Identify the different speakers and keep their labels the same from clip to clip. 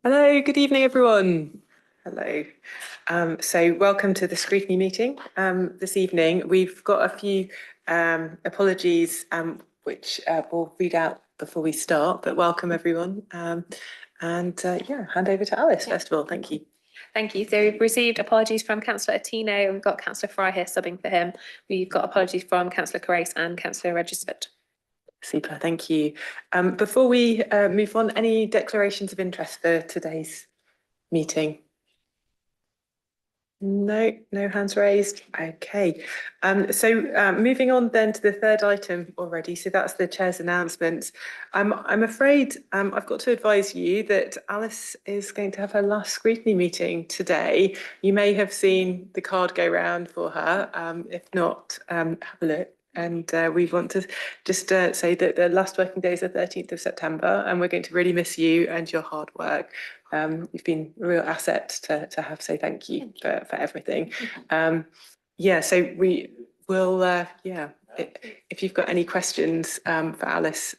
Speaker 1: Hello, good evening, everyone. Hello. So welcome to the Scrutiny meeting. This evening, we've got a few apologies, which we'll read out before we start, but welcome everyone. Hand over to Alice, first of all. Thank you.
Speaker 2: Thank you. So we've received apologies from Councillor Attino, and we've got Councillor Fry here subbing for him. We've got apologies from Councillor Carrace and Councillor Regisford.
Speaker 1: Super, thank you. Before we move on, any declarations of interest for today's meeting? No hands raised. Okay. Moving on then to the third item already. So that's the chair's announcements. I'm afraid I've got to advise you that Alice is going to have her last scrutiny meeting today. You may have seen the card go round for her. If not, have a look. And we want to just say that the last working day is the 13th of September, and we're going to really miss you and your hard work. You've been a real asset to have, so thank you for everything. So we will, if you've got any questions for Alice,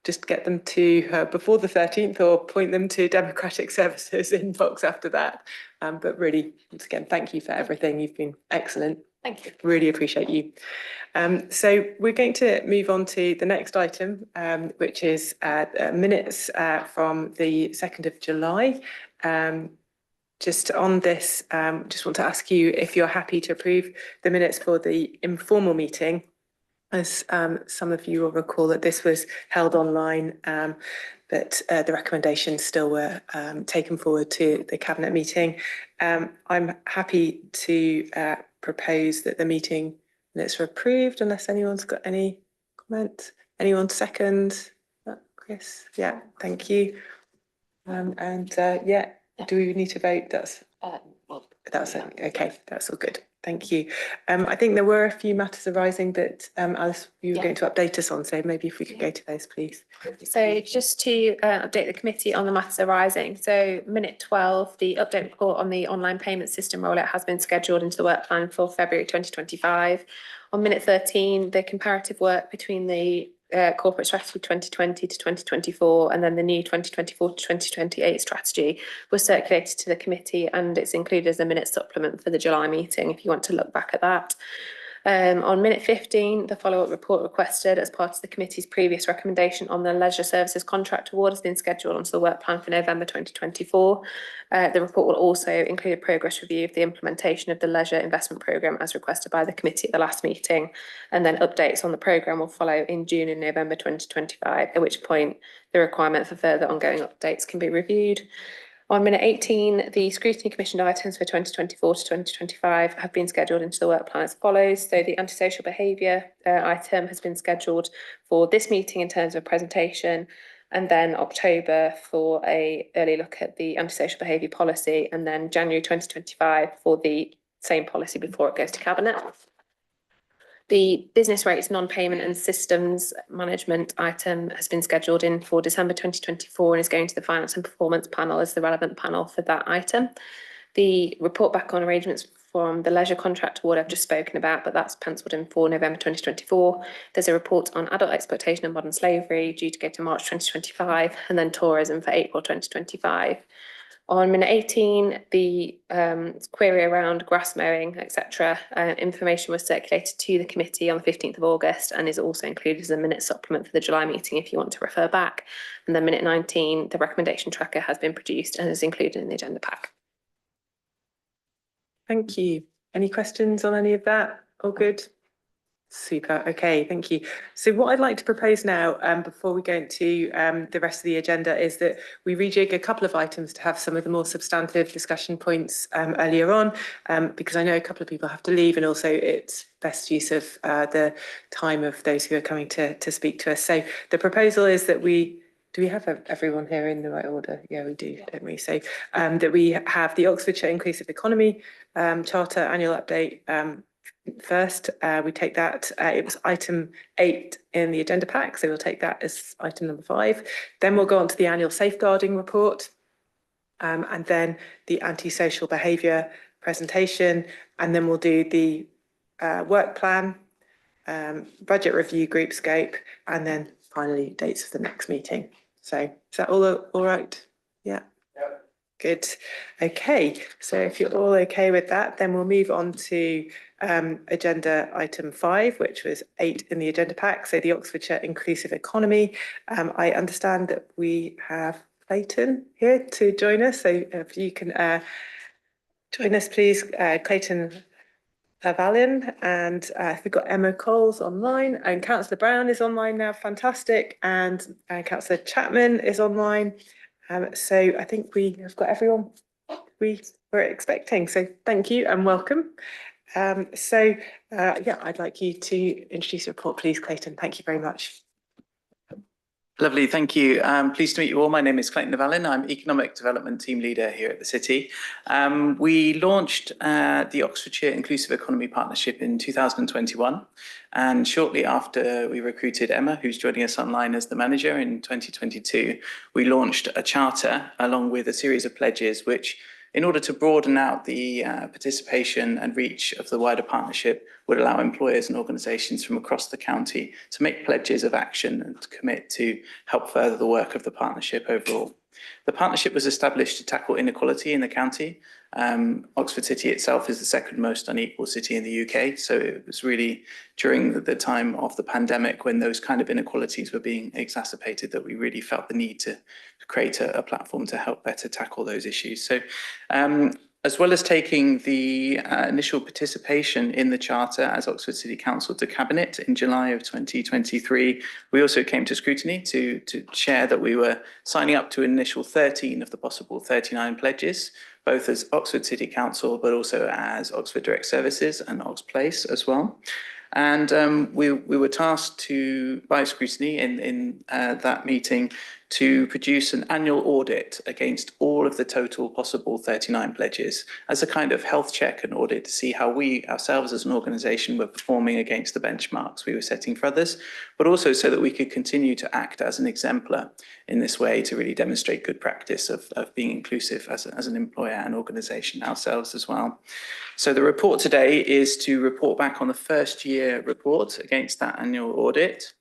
Speaker 1: just get them to her before the 13th or point them to Democratic Services inbox after that. But really, once again, thank you for everything. You've been excellent.
Speaker 2: Thank you.
Speaker 1: Really appreciate you. So we're going to move on to the next item, which is minutes from the 2nd of July. Just on this, just want to ask you if you're happy to approve the minutes for the informal meeting. As some of you will recall that this was held online, but the recommendations still were taken forward to the Cabinet meeting. I'm happy to propose that the meeting minutes are approved unless anyone's got any comment. Anyone second? Chris? Yeah, thank you. Do we need to vote? That's okay. That's all good. Thank you. I think there were a few matters arising that Alice, you were going to update us on, so maybe if we could go to those, please.
Speaker 2: So just to update the committee on the matters arising. So minute 12, the update report on the online payment system rollout has been scheduled into the work plan for February 2025. On minute 13, the comparative work between the corporate strategy 2020 to 2024 and then the new 2024 to 2028 strategy was circulated to the committee, and it's included as a minute supplement for the July meeting if you want to look back at that. On minute 15, the follow-up report requested as part of the committee's previous recommendation on the leisure services contract award has been scheduled onto the work plan for November 2024. The report will also include a progress review of the implementation of the leisure investment programme as requested by the committee at the last meeting, and then updates on the programme will follow in June and November 2025, at which point the requirement for further ongoing updates can be reviewed. On minute 18, the scrutiny commissioned items for 2024 to 2025 have been scheduled into the work plan as follows. So the antisocial behaviour item has been scheduled for this meeting in terms of presentation, and then October for a early look at the antisocial behaviour policy, and then January 2025 for the same policy before it goes to Cabinet. The business rates non-payment and systems management item has been scheduled in for December 2024 and is going to the finance and performance panel as the relevant panel for that item. The report back on arrangements from the leisure contract award I've just spoken about, but that's penciled in for November 2024. There's a report on adult exploitation and modern slavery due to go to March 2025, and then tourism for April 2025. On minute 18, the query around grass mowing, etc. Information was circulated to the committee on the 15th of August and is also included as a minute supplement for the July meeting if you want to refer back. And then minute 19, the recommendation tracker has been produced and is included in the agenda pack.
Speaker 1: Thank you. Any questions on any of that? All good? Super. Okay, thank you. So what I'd like to propose now, before we go into the rest of the agenda, is that we rejig a couple of items to have some of the more substantive discussion points earlier on, because I know a couple of people have to leave, and also it's best use of the time of those who are coming to speak to us. So the proposal is that do we have everyone here in the right order? Yeah, we do, don't we? So that we have the Oxfordshire Inclusive Economy Charter annual update first. We take that, it was item 8 in the agenda pack, so we'll take that as item number 5. Then we'll go on to the annual safeguarding report, and then the antisocial behaviour presentation, and then we'll do the work plan, budget review, group scope, and then finally dates for the next meeting. So is that all right? Yeah. Good. Okay, so if you're all okay with that, then we'll move on to agenda item 5, which was 8 in the agenda pack. So the Oxfordshire Inclusive Economy. I understand that we have Clayton here to join us. So if you can join us, please, Clayton Lavalin, and we've got Emma Coles online, and Councillor Brown is online now, fantastic, and Councillor Chapman is online. So I think we have got everyone we were expecting. So thank you and welcome. Yeah, I'd like you to introduce your report, please, Clayton. Thank you very much.
Speaker 3: Lovely, thank you. Pleased to meet you all. My name is Clayton Lavalin. I'm Economic Development Team Leader here at the City. We launched the Oxfordshire Inclusive Economy Partnership in 2021. And shortly after we recruited Emma, who's joining us online as the manager in 2022, we launched a charter along with a series of pledges, which in order to broaden out the participation and reach of the wider partnership, would allow employers and organisations from across the county to make pledges of action and to commit to help further the work of the partnership overall. The partnership was established to tackle inequality in the county. Oxford City itself is the second most unequal city in the UK, so it was really during the time of the pandemic when those kind of inequalities were being exacerbated that we really felt the need to create a platform to help better tackle those issues. So as well as taking the initial participation in the Charter as Oxford City Council to Cabinet in July of 2023, we also came to Scrutiny to share that we were signing up to an initial 13 of the possible 39 pledges, both as Oxford City Council, but also as Oxford Direct Services and Ox Place as well. And we were tasked by Scrutiny in that meeting to produce an annual audit against all of the total possible 39 pledges as a kind of health check and audit to see how we ourselves as an organisation were performing against the benchmarks we were setting for others, but also so that we could continue to act as an exemplar in this way to really demonstrate good practice of being inclusive as an employer and organisation ourselves as well. So the report today is to report back on the first year report against that annual audit.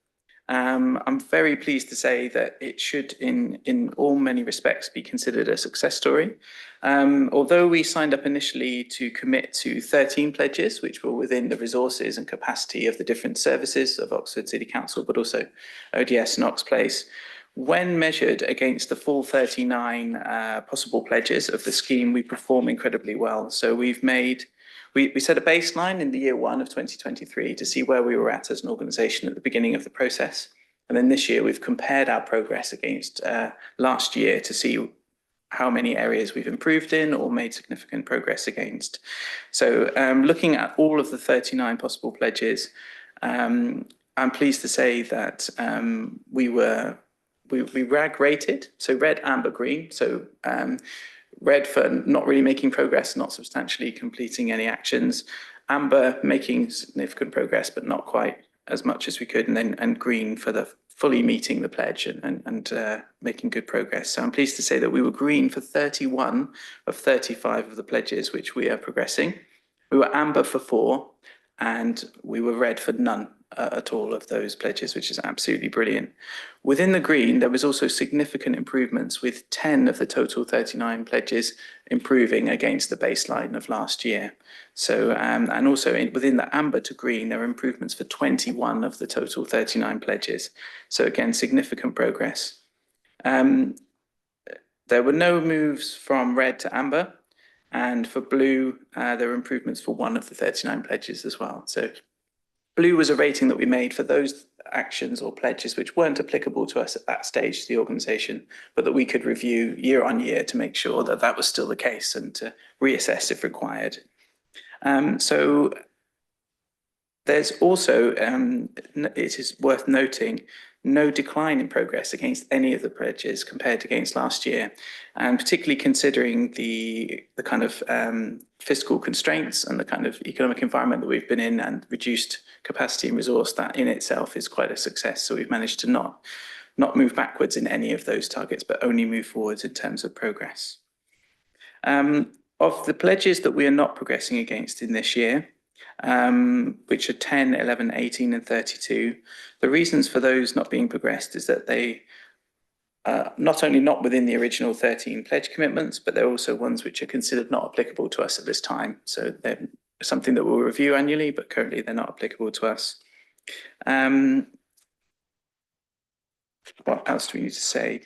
Speaker 3: I'm very pleased to say that it should, in all many respects, be considered a success story. Although we signed up initially to commit to 13 pledges, which were within the resources and capacity of the different services of Oxford City Council, but also ODS and Ox Place, when measured against the full 39 possible pledges of the scheme, we perform incredibly well. So we set a baseline in the year 1 of 2023 to see where we were at as an organisation at the beginning of the process. And then this year we've compared our progress against last year to see how many areas we've improved in or made significant progress against. So looking at all of the 39 possible pledges, I'm pleased to say that we RAG rated, so red, amber, green. So red for not really making progress, not substantially completing any actions. Amber making significant progress, but not quite as much as we could. And green for the fully meeting the pledge and making good progress. So I'm pleased to say that we were green for 31 of 35 of the pledges, which we are progressing. We were amber for 4, and we were red for none at all of those pledges, which is absolutely brilliant. Within the green, there was also significant improvements with 10 of the total 39 pledges improving against the baseline of last year. So, and also within the amber to green, there were improvements for 21 of the total 39 pledges. So again, significant progress. There were no moves from red to amber, and for blue, there were improvements for 1 of the 39 pledges as well. So blue was a rating that we made for those actions or pledges which weren't applicable to us at that stage to the organisation, but that we could review year on year to make sure that that was still the case and to reassess if required. So there's also, it is worth noting, no decline in progress against any of the pledges compared against last year, and particularly considering the kind of fiscal constraints and the kind of economic environment that we've been in and reduced capacity and resource, that in itself is quite a success. So we've managed to not move backwards in any of those targets, but only move forwards in terms of progress. Of the pledges that we are not progressing against in this year, which are 10, 11, 18 and 32. The reasons for those not being progressed is that they not only not within the original 13 pledge commitments, but they're also ones which are considered not applicable to us at this time. So they're something that we'll review annually, but currently they're not applicable to us. What else do we need to say?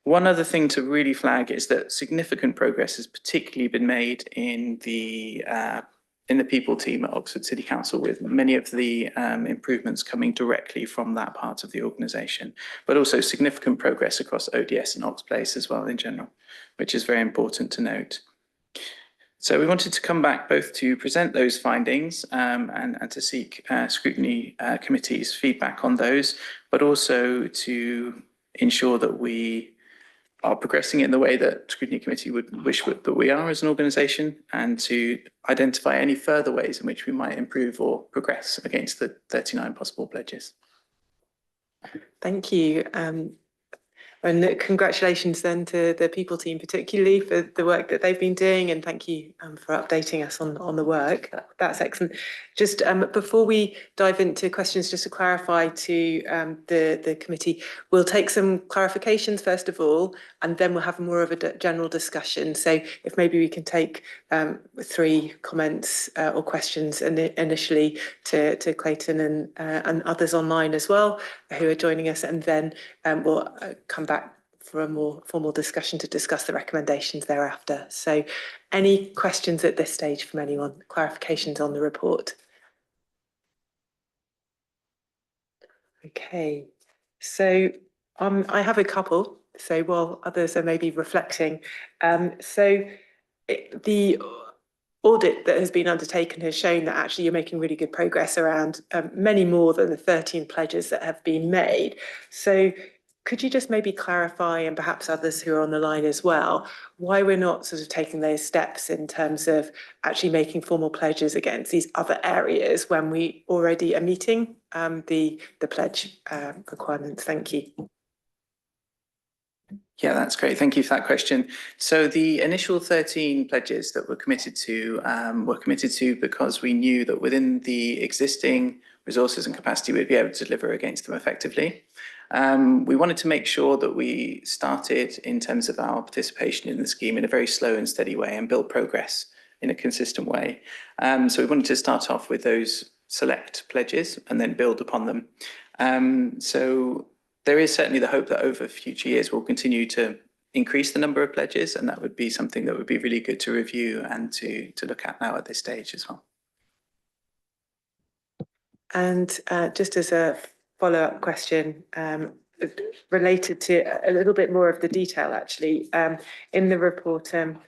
Speaker 3: One other thing to really flag is that significant progress has particularly been made in the people team at Oxford City Council, with many of the improvements coming directly from that part of the organisation, but also significant progress across ODS and Oxplace as well in general, which is very important to note. So we wanted to come back both to present those findings and to seek scrutiny committee's feedback on those, but also to ensure that we are progressing in the way that Scrutiny Committee would wish that we are as an organisation, and to identify any further ways in which we might improve or progress against the 39 possible pledges.
Speaker 1: Thank you. And congratulations then to the people team, particularly for the work that they've been doing, and thank you for updating us on the work. That's excellent. Just before we dive into questions, just to clarify to the committee, we'll take some clarifications first of all, and then we'll have more of a general discussion. So if maybe we can take 3 comments or questions initially to Clayton and others online as well who are joining us, and then we'll come back for a more formal discussion to discuss the recommendations thereafter. So any questions at this stage from anyone? Clarifications on the report? Okay, so I have a couple, so while others are maybe reflecting. The audit that has been undertaken has shown that actually you're making really good progress around many more than the 13 pledges that have been made. So could you just maybe clarify, and perhaps others who are on the line as well, why we're not sort of taking those steps in terms of actually making formal pledges against these other areas when we already are meeting the pledge requirements? Thank you.
Speaker 3: Yeah, that's great. Thank you for that question. So the initial 13 pledges that were committed to because we knew that within the existing resources and capacity, we'd be able to deliver against them effectively. We wanted to make sure that we started in terms of our participation in the scheme in a very slow and steady way and build progress in a consistent way. So we wanted to start off with those select pledges and then build upon them. So there is certainly the hope that over future years we'll continue to increase the number of pledges, and that would be something that would be really good to review and to look at now at this stage as well. And just as a follow-up question, related to a little bit more of the detail actually, in the report, and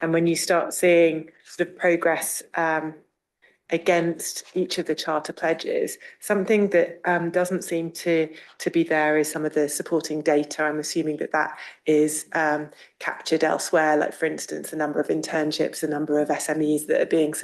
Speaker 3: when you start seeing sort of progress against each of the charter pledges, something that doesn't seem to be there is some of the supporting data. I'm assuming that is captured elsewhere, like for instance, the number of internships, the number of SMEs that are being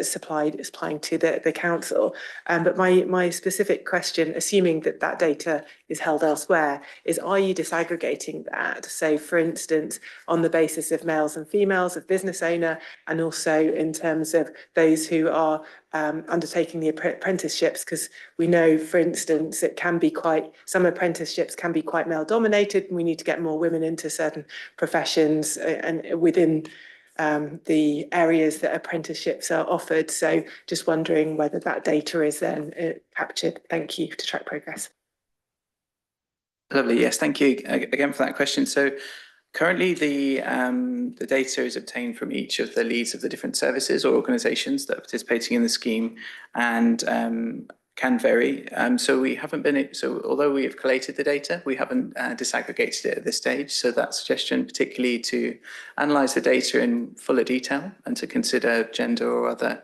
Speaker 3: supplying to the council. But my specific question, assuming that data is held elsewhere, is are you disaggregating that? So for instance, on the basis of males and females, of business owner, and also in terms of those who are undertaking the apprenticeships, because we know, for instance, some apprenticeships can be quite male dominated, and we need to get more women into certain professions and within the areas that apprenticeships are offered. So just wondering whether that data is then captured. Thank you, to track progress. Lovely. Yes, thank you again for that question. So currently the data is obtained from each of the leads of the different services or organisations that are participating in the scheme, and can vary. So although we have collated the data, we haven't disaggregated it at this stage. So that suggestion, particularly to analyse the data in fuller detail and to consider gender or other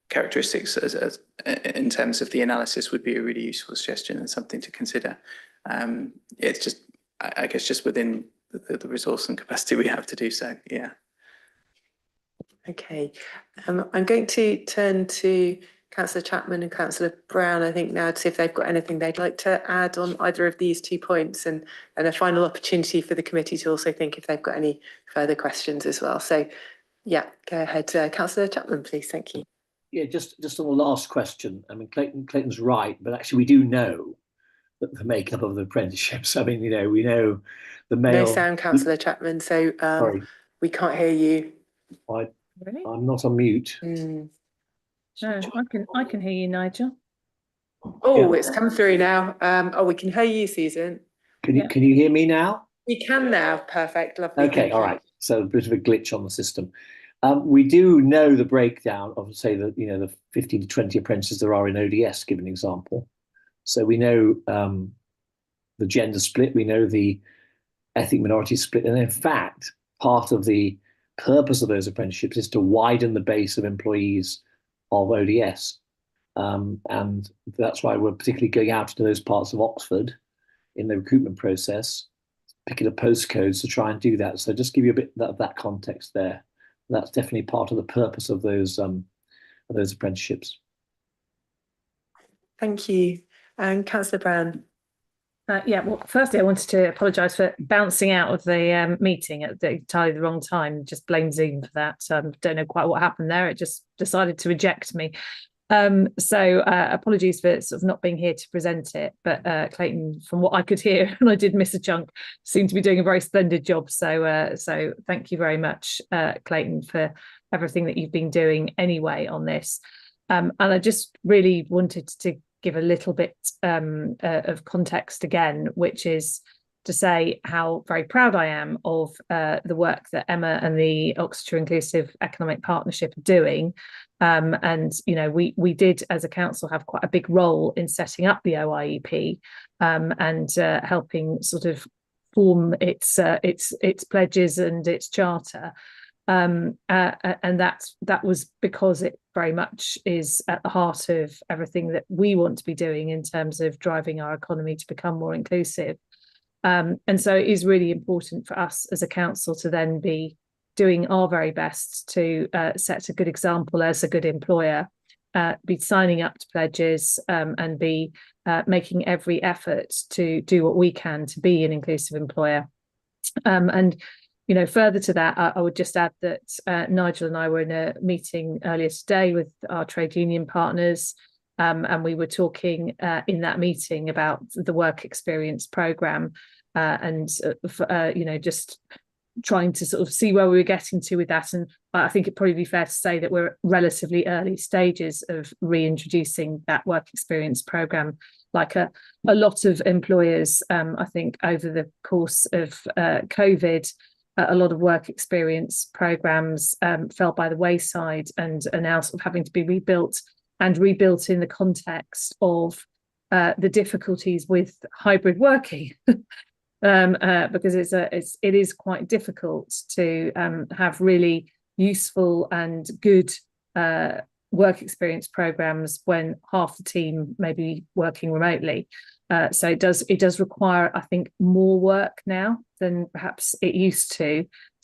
Speaker 3: characteristics as in terms of the analysis, would be a really useful suggestion and something to consider. It's just, I guess, just within the resource and capacity we have to do so. Yeah.
Speaker 1: Okay, I'm going to turn to Councillor Chapman and Councillor Brown, I think, now to see if they've got anything they'd like to add on either of these 2 points, and a final opportunity for the committee to also think if they've got any further questions as well. So, yeah, go ahead, Councillor Chapman, please. Thank you.
Speaker 4: Yeah, just on the last question. I mean, Clayton's right, but actually we do know the makeup of the apprenticeships. I mean, you know, we know the
Speaker 1: No
Speaker 4: male.
Speaker 1: sound, Councillor Chapman, so
Speaker 4: Sorry,
Speaker 1: we can't hear you.
Speaker 5: Really?
Speaker 4: I'm not on mute.
Speaker 1: Mm.
Speaker 5: No, I can hear you, Nigel.
Speaker 1: Oh,
Speaker 4: Yeah.
Speaker 1: it's come through now. Oh, we can hear you, Susan.
Speaker 4: Can you hear me now?
Speaker 1: We can now. Perfect. Lovely.
Speaker 4: Okay,
Speaker 1: thank
Speaker 4: all
Speaker 1: you.
Speaker 4: right. So a bit of a glitch on the system. We do know the breakdown of, say, the 15 to 20 apprentices there are in ODS, give an example. So we know the gender split, we know the ethnic minority split, and in fact, part of the purpose of those apprenticeships is to widen the base of employees of ODS. And that's why we're particularly going out to those parts of Oxford in the recruitment process, picking up postcodes to try and do that. So just give you a bit of that context there. That's definitely part of the purpose of those apprenticeships.
Speaker 1: Thank you. And Councillor Brown.
Speaker 5: Yeah, well, firstly, I wanted to apologise for bouncing out of the meeting at entirely the wrong time. Just blame Zoom for that. Don't know quite what happened there. It just decided to reject me. So apologies for sort of not being here to present it. But Clayton, from what I could hear, and I did miss a chunk, seemed to be doing a very splendid job. So thank you very much, Clayton, for everything that you've been doing anyway on this. And I just really wanted to give a little bit of context again, which is to say how very proud I am of the work that Emma and the Oxfordshire Inclusive Economic Partnership are doing. And, you know, we did as a council have quite a big role in setting up the OIEP and helping sort of form its pledges and its charter. And that was because it very much is at the heart of everything that we want to be doing in terms of driving our economy to become more inclusive. And so it is really important for us as a council to then be doing our very best to set a good example as a good employer, be signing up to pledges and be making every effort to do what we can to be an inclusive employer. And you know, further to that, I would just add that Nigel and I were in a meeting earlier today with our trade union partners, and we were talking in that meeting about the work experience programme and, you know, just trying to sort of see where we were getting to with that. And I think it'd probably be fair to say that we're at relatively early stages of reintroducing that work experience programme. Like a lot of employers, I think over the course of COVID, a lot of work experience programmes fell by the wayside and are now sort of having to be rebuilt in the context of the difficulties with hybrid working. Because it is quite difficult to have really useful and good work experience programs when half the team may be working remotely. So it does require, I think, more work now than perhaps it used to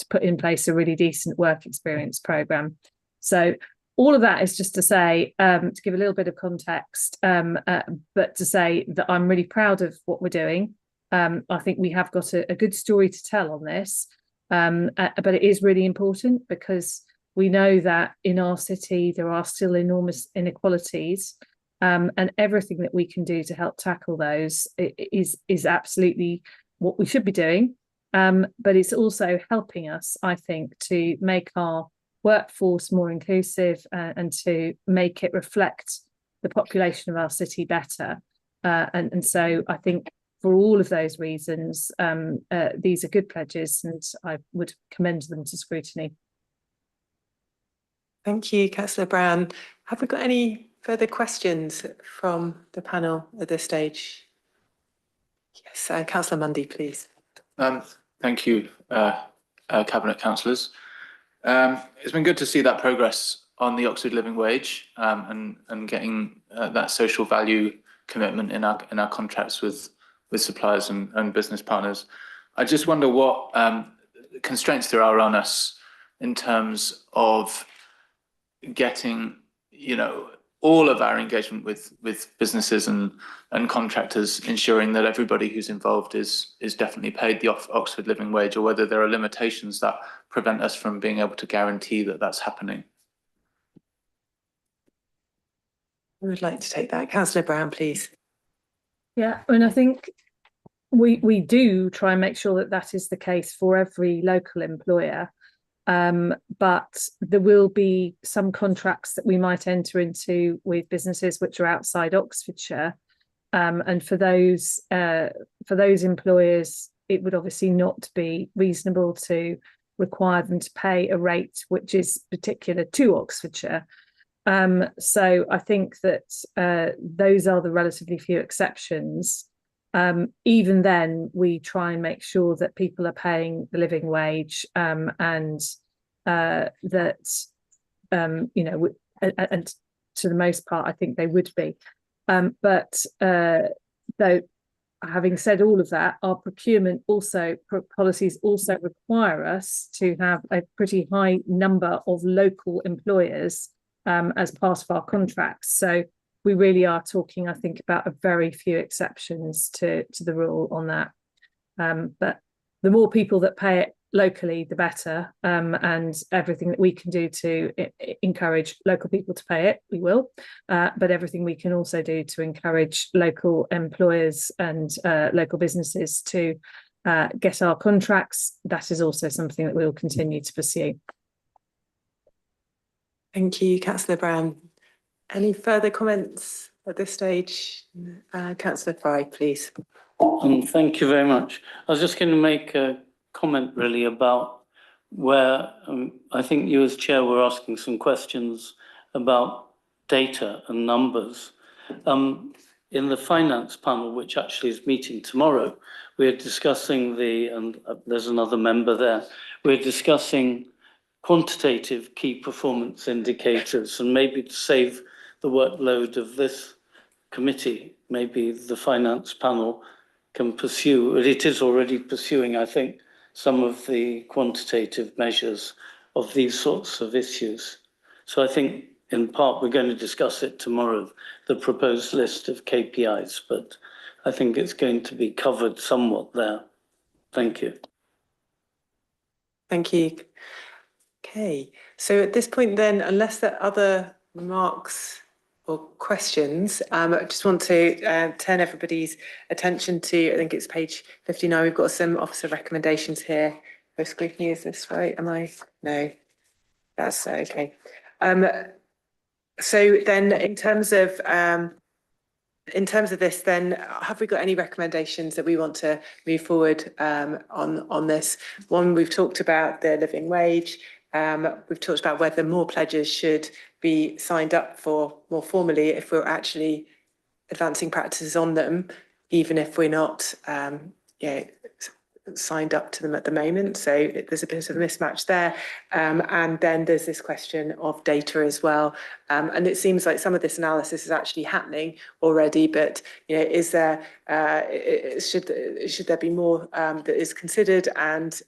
Speaker 5: put in place a really decent work experience program. So all of that is just to say, to give a little bit of context, but to say that I'm really proud of what we're doing. I think we have got a good story to tell on this, but it is really important because we know that in our city there are still enormous inequalities, and everything that we can do to help tackle those is absolutely what we should be doing. But it's also helping us, I think, to make our workforce more inclusive and to make it reflect the population of our city better. And so I think for all of those reasons, these are good pledges and I would commend them to scrutiny.
Speaker 1: Thank you, Councillor Brown. Have we got any further questions from the panel at this stage? Yes, Councillor Mundy, please.
Speaker 6: Thank you, Cabinet Councillors. It's been good to see that progress on the Oxford Living Wage and getting that social value commitment in our contracts with suppliers and business partners. I just wonder what constraints there are on us in terms of getting, you know, all of our engagement with businesses and contractors, ensuring that everybody who's involved is definitely paid the Oxford Living Wage, or whether there are limitations that prevent us from being able to guarantee that that's happening.
Speaker 1: Who would like to take that? Councillor Brown, please.
Speaker 5: Yeah, and I think we do try and make sure that that is the case for every local employer. But there will be some contracts that we might enter into with businesses which are outside Oxfordshire. And for those employers, it would obviously not be reasonable to require them to pay a rate which is particular to Oxfordshire. So I think that those are the relatively few exceptions. Even then, we try and make sure that people are paying the living wage, and that and to the most part, I think they would be. But though, having said all of that, our procurement policies also require us to have a pretty high number of local employers as part of our contracts. So we really are talking, I think, about a very few exceptions to the rule on that. But the more people that pay it locally, the better. And everything that we can do to encourage local people to pay it, we will. But everything we can also do to encourage local employers and local businesses to get our contracts, that is also something that we will continue to pursue.
Speaker 1: Thank you, Councillor Brown. Any further comments at this stage? Councillor Fry, please.
Speaker 7: Thank you very much. I was just going to make a comment really about where I think you as chair were asking some questions about data and numbers. In the finance panel, which actually is meeting tomorrow, we're discussing and there's another member there, we're discussing quantitative key performance indicators, and maybe to save the workload of this committee, maybe the finance panel can pursue, it is already pursuing, I think, some of the quantitative measures of these sorts of issues. So I think in part we're going to discuss it tomorrow, the proposed list of KPIs, but I think it's going to be covered somewhat there. Thank you.
Speaker 1: Thank you. Okay, so at this point then, unless there are other remarks or questions, I just want to turn everybody's attention to, I think it's page 59. We've got some officer recommendations here. For scrutiny, is this right? Am I? No, that's okay. So then in terms of this, then have we got any recommendations that we want to move forward on this? One, we've talked about the living wage. We've talked about whether more pledges should be signed up for more formally if we're actually advancing practices on them, even if we're not signed up to them at the moment. So there's a bit of a mismatch there. And then there's this question of data as well. And it seems like some of this analysis is actually happening already, but is there should there be more that is considered, and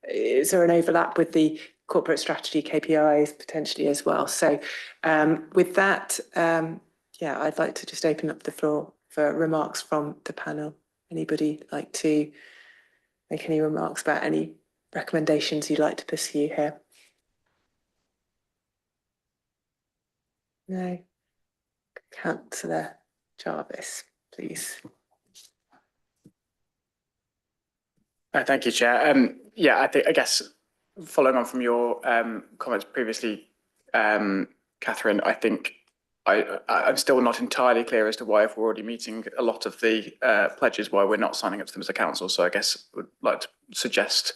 Speaker 1: is there an overlap with the corporate strategy KPIs potentially as well? So with that, I'd like to just open up the floor for remarks from the panel. Anybody like to make any remarks about any recommendations you'd like to pursue here? No. Councillor Jarvis, please.
Speaker 8: Thank you, Chair. I guess following on from your comments previously, Catherine, I think I'm still not entirely clear as to why, if we're already meeting a lot of the pledges, why we're not signing up to them as a council. So I guess I would like to suggest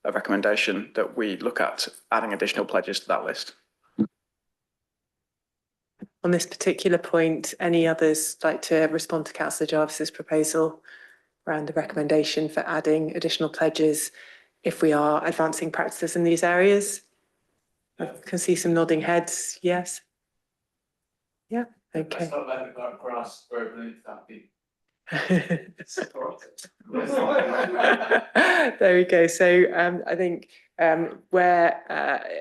Speaker 8: a recommendation that we look at adding additional pledges to that list.
Speaker 1: On this particular point, any others like to respond to Councillor Jarvis's proposal around the recommendation for adding additional pledges if we are advancing practices in these areas? I can see some nodding heads. Yes. Yeah. Okay.
Speaker 6: Let's not let the grass grow beneath that peak.
Speaker 1: There we go. So I think where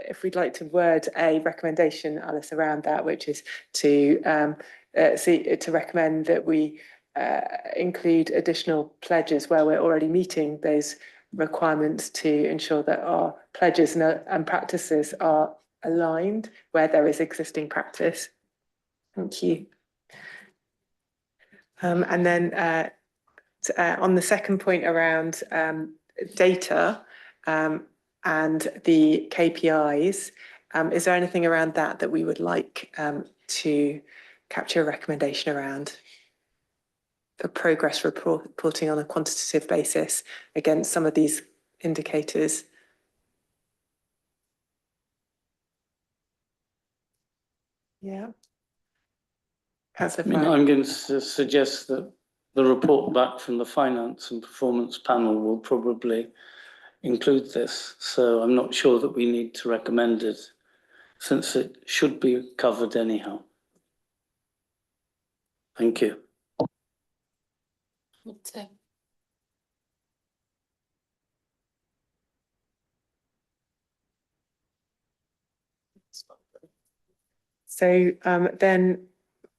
Speaker 1: if we'd like to word a recommendation, Alice, around that, which is to recommend that we include additional pledges where we're already meeting those requirements to ensure that our pledges and practices are aligned where there is existing practice. Thank you. And then on the second point around data and the KPIs, is there anything around that we would like to capture a recommendation around for progress reporting on a quantitative basis against some of these indicators? Yeah.
Speaker 7: I'm going to suggest that the report back from the Finance and Performance Panel will probably include this. So I'm not sure that we need to recommend it, since it should be covered anyhow. Thank you.
Speaker 1: So then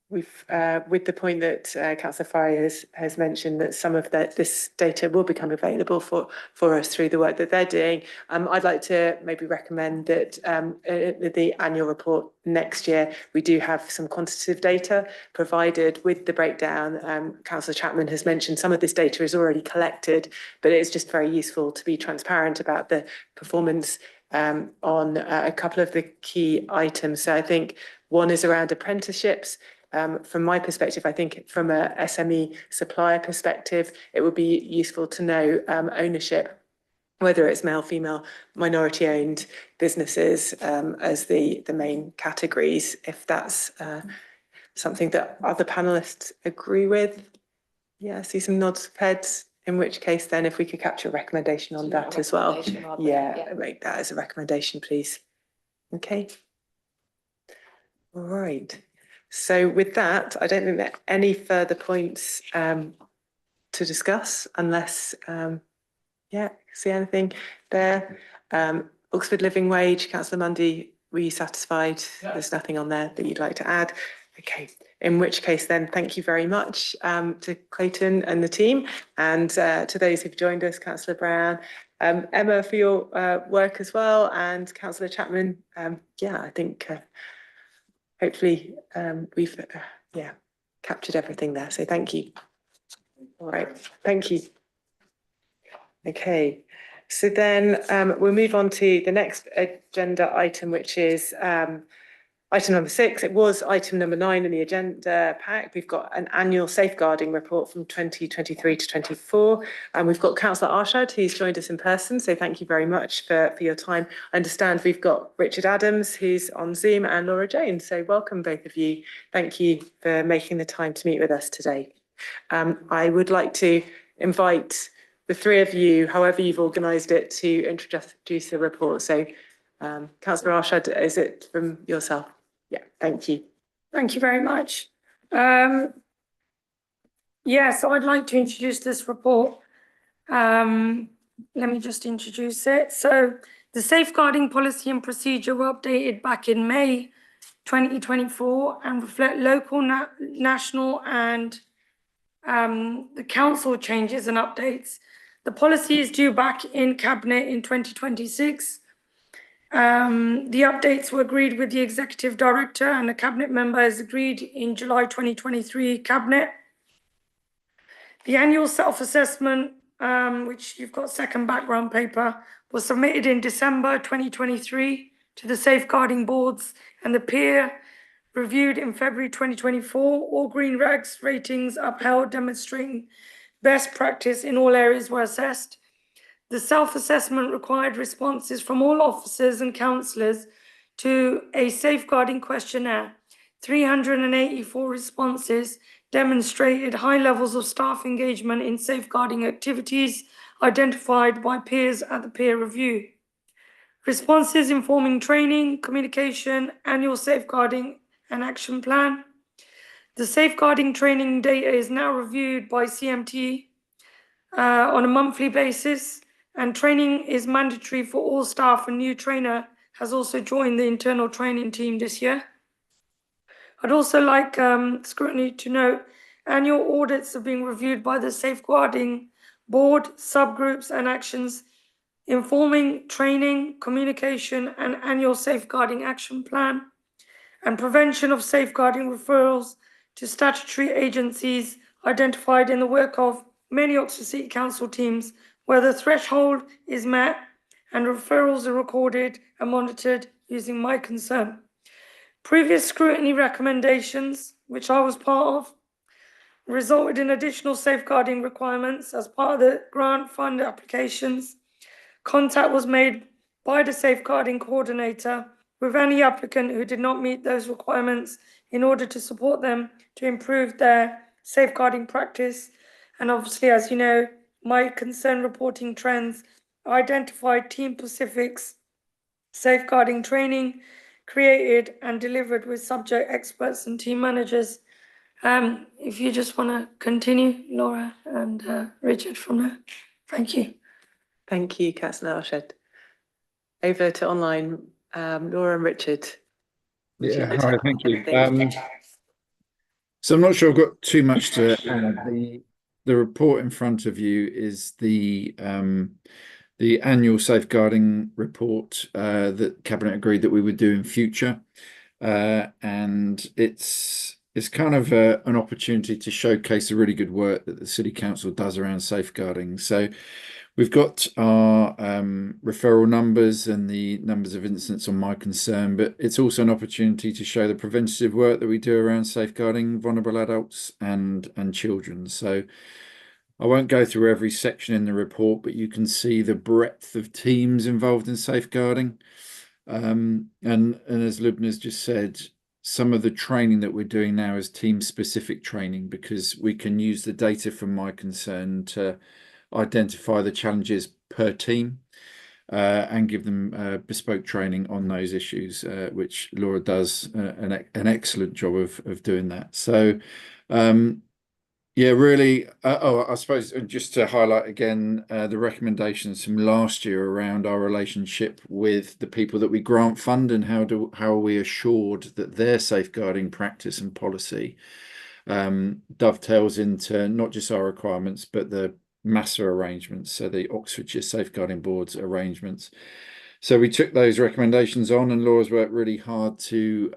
Speaker 1: we've, with the point that Councillor Fryer has mentioned that some of this data will become available for us through the work that they're doing, I'd like to maybe recommend that the annual report next year, we do have some quantitative data provided with the breakdown. Councillor Chapman has mentioned some of this data is already collected, but it's just very useful to be transparent about the performance on a couple of the key items. So I think one is around apprenticeships. From my perspective, I think from a SME supplier perspective, it would be useful to know ownership, whether it's male, female, minority owned businesses as the main categories, if that's something that other panelists agree with. Yeah, I see some nods of heads, in which case then if we could capture a recommendation on that as well. Yeah, make that as a recommendation, please. Okay. All right. So with that, I don't think there are any further points to discuss unless, see anything there. Oxford Living Wage, Councillor Mundy, were you satisfied? Yeah. There's nothing on there that you'd like to add? Okay, in which case then thank you very much to Clayton and the team, and to those who've joined us, Councillor Brown, Emma for your work as well, and Councillor Chapman. I think hopefully we've captured everything there, so thank you. All right, thank you. Okay, so then we'll move on to the next agenda item, which is item number 6. It was item number 9 in the agenda pack. We've got an annual safeguarding report from 2023 to 24. And we've got Councillor Arshad, who's joined us in person. So thank you very much for your time. I understand we've got Richard Adams, who's on Zoom, and Laura Jones. So welcome, both of you. Thank you for making the time to meet with us today. I would like to invite the three of you, however you've organised it, to introduce the report. So Councillor Arshad, is it from yourself? Yeah, thank you.
Speaker 9: Thank you very much. So I'd like to introduce this report. Let me just introduce it. So the safeguarding policy and procedure were updated back in May 2024 and reflect local, national and the council changes and updates. The policy is due back in Cabinet in 2026. The updates were agreed with the Executive Director and the Cabinet member has agreed in July 2023 Cabinet. The annual self-assessment, which you've got second background paper, was submitted in December 2023 to the safeguarding boards and the peer reviewed in February 2024. All green regs ratings upheld, demonstrating best practice in all areas were assessed. The self-assessment required responses from all officers and councillors to a safeguarding questionnaire. 384 responses demonstrated high levels of staff engagement in safeguarding activities identified by peers at the peer review. Responses informing training, communication, annual safeguarding and action plan. The safeguarding training data is now reviewed by CMT on a monthly basis. And training is mandatory for all staff. A new trainer has also joined the internal training team this year. I'd also like Scrutiny to note annual audits are being reviewed by the safeguarding board, subgroups and actions informing training, communication and annual safeguarding action plan and prevention of safeguarding referrals to statutory agencies identified in the work of many Oxford City Council teams where the threshold is met and referrals are recorded and monitored using My Concern. Previous scrutiny recommendations, which I was part of, resulted in additional safeguarding requirements as part of the grant fund applications. Contact was made by the safeguarding coordinator with any applicant who did not meet those requirements in order to support them to improve their safeguarding practice. And obviously, as you know, My Concern reporting trends identified Team Pacific's safeguarding training created and delivered with subject experts and team managers. If you just want to continue, Laura and Richard from there. Thank you.
Speaker 1: Thank you, Councillor Arshed. Over to online, Laura and Richard. Would you
Speaker 10: Yeah,
Speaker 1: like to
Speaker 10: hi,
Speaker 1: add
Speaker 10: thank you.
Speaker 1: anything?
Speaker 10: So I'm not sure I've got too much to add. The report in front of you is the annual safeguarding report that Cabinet agreed that we would do in future, and it's kind of an opportunity to showcase the really good work that the City Council does around safeguarding. So we've got our referral numbers and the numbers of incidents on My Concern, but it's also an opportunity to show the preventative work that we do around safeguarding vulnerable adults and children. So I won't go through every section in the report, but you can see the breadth of teams involved in safeguarding. And as Lubna's just said, some of the training that we're doing now is team-specific training, because we can use the data from My Concern to identify the challenges per team and give them bespoke training on those issues, which Laura does an excellent job of doing that. So yeah, really. I suppose just to highlight again the recommendations from last year around our relationship with the people that we grant fund and how are we assured that their safeguarding practice and policy dovetails into not just our requirements but the MASA arrangements, so the Oxfordshire Safeguarding Board's arrangements. So we took those recommendations on, and Laura's worked really hard to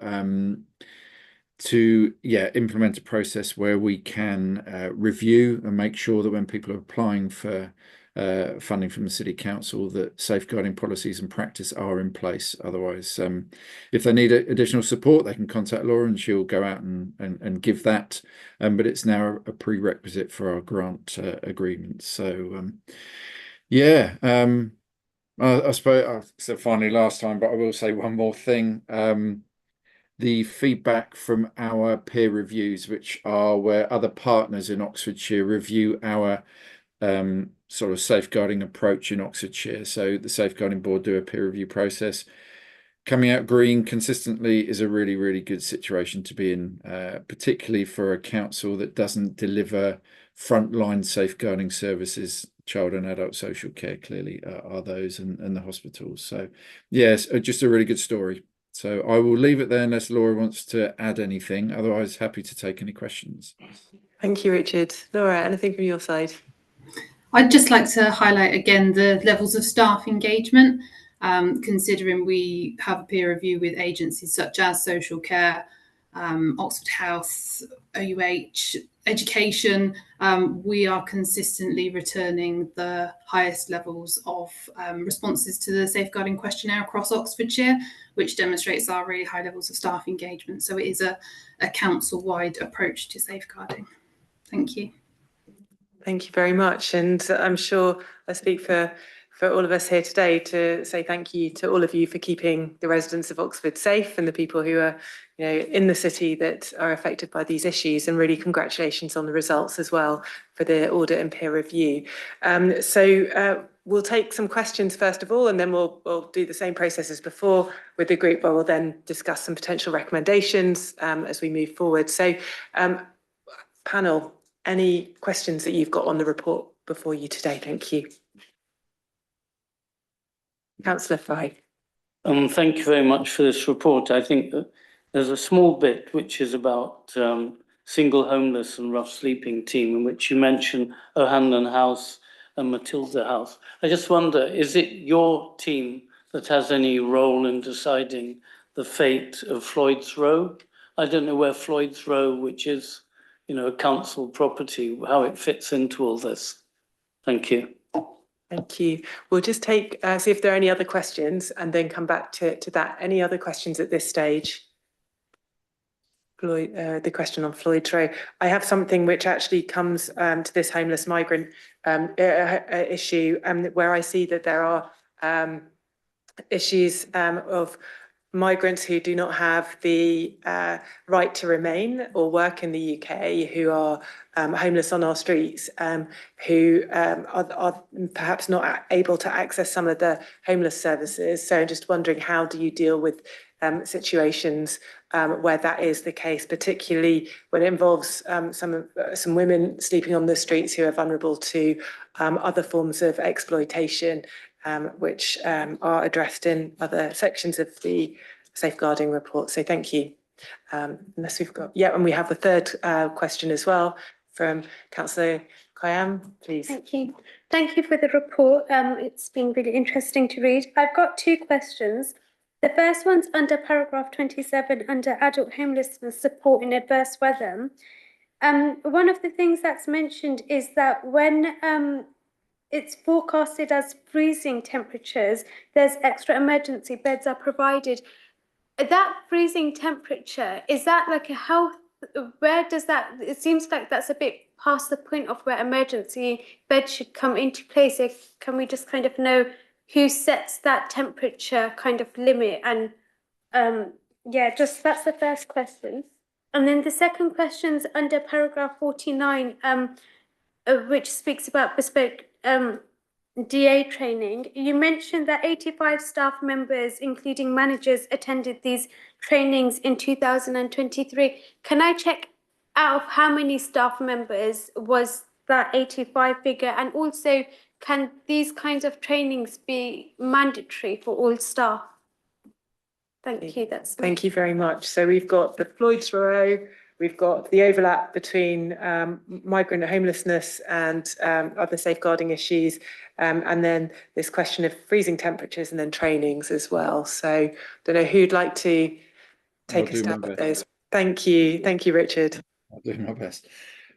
Speaker 10: implement a process where we can review and make sure that when people are applying for funding from the City Council, that safeguarding policies and practice are in place. Otherwise, if they need additional support, they can contact Laura and she'll go out and give that. But it's now a prerequisite for our grant agreement. So I suppose I said finally last time, but I will say one more thing. The feedback from our peer reviews, which are where other partners in Oxfordshire review our sort of safeguarding approach in Oxfordshire. So the Safeguarding Board do a peer review process. Coming out green consistently is a really, really good situation to be in, particularly for a council that doesn't deliver frontline safeguarding services. Child and adult social care clearly are those, and the hospitals. So yes, just a really good story. So I will leave it there unless Laura wants to add anything. Otherwise, happy to take any questions.
Speaker 1: Thank you, Richard. Laura, anything from your side?
Speaker 11: I'd just like to highlight again the levels of staff engagement, considering we have a peer review with agencies such as social care, Oxford Health, OUH, education. We are consistently returning the highest levels of responses to the safeguarding questionnaire across Oxfordshire, which demonstrates our really high levels of staff engagement. So it is a council-wide approach to safeguarding. Thank you.
Speaker 1: Thank you very much. And I'm sure I speak for all of us here today to say thank you to all of you for keeping the residents of Oxford safe and the people who are, in the city that are affected by these issues. And really congratulations on the results as well for the audit and peer review. We'll take some questions first of all, and then we'll do the same process as before with the group, where we'll then discuss some potential recommendations as we move forward. So panel, any questions that you've got on the report before you today? Thank you. Councillor Fry.
Speaker 7: Thank you very much for this report. I think that there's a small bit which is about single homeless and rough sleeping team, in which you mention O'Hanlon House and Matilda House. I just wonder, is it your team that has any role in deciding the fate of Floyd's Row? I don't know where Floyd's Row, which is, a council property, how it fits into all this. Thank you.
Speaker 1: Thank you. We'll just take, see if there are any other questions and then come back to that. Any other questions at this stage? Floyd, the question on Floyd Row. I have something which actually comes to this homeless migrant issue, where I see that there are issues of migrants who do not have the right to remain or work in the UK, who are homeless on our streets, who are perhaps not able to access some of the homeless services. So I'm just wondering, how do you deal with situations where that is the case, particularly when it involves some women sleeping on the streets who are vulnerable to other forms of exploitation, which are addressed in other sections of the safeguarding report. So thank you. Unless we've got, yeah, and we have a third question as well from Councillor Khayyam, please.
Speaker 12: Thank you. Thank you for the report. It's been really interesting to read. I've got two questions. The first one's under paragraph 27, under adult homelessness support in adverse weather. One of the things that's mentioned is that when it's forecasted as freezing temperatures, there's extra emergency beds are provided. That freezing temperature, is that like a health, where does that, it seems like that's a bit past the point of where emergency beds should come into place. So can we just kind of know who sets that temperature kind of limit? And yeah, just that's the first question. And then the second question's under paragraph 49, which speaks about bespoke DA training. You mentioned that 85 staff members, including managers, attended these trainings in 2023. Can I check out of how many staff members was that 85 figure? And also, can these kinds of trainings be mandatory for all staff? Thank you.
Speaker 1: Thank you very much. So we've got the Floyd's Row, we've got the overlap between migrant homelessness and other safeguarding issues, and then this question of freezing temperatures and then trainings as well. So I don't know who'd like to take a stab at those. Thank you, Richard.
Speaker 10: I'll do my best.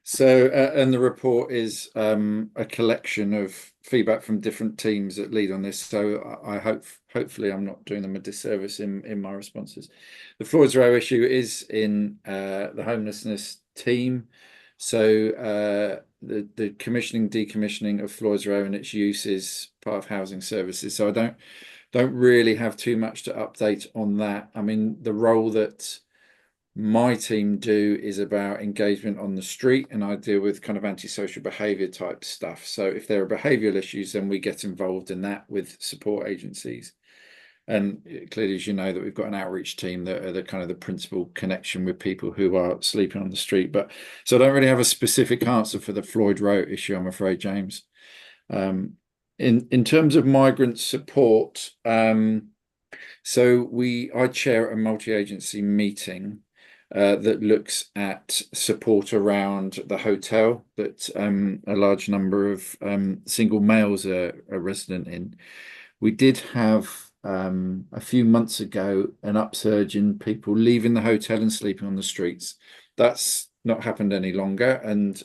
Speaker 10: So, and the report is a collection of feedback from different teams that lead on this. So I hopefully I'm not doing them a disservice in my responses. The Floyd's Row issue is in the homelessness team. So the commissioning, decommissioning of Floyd's Row and its use is part of housing services. So I don't really have too much to update on that. I mean, the role that my team do is about engagement on the street, and I deal with kind of antisocial behaviour type stuff. So if there are behavioural issues, then we get involved in that with support agencies. And clearly, as you know, that we've got an outreach team that are the kind of the principal connection with people who are sleeping on the street. But so I don't really have a specific answer for the Floyd Row issue, I'm afraid, James. In terms of migrant support, so I chair a multi-agency meeting that looks at support around the hotel that a large number of single males are resident in. We did have a few months ago an upsurge in people leaving the hotel and sleeping on the streets. That's not happened any longer, and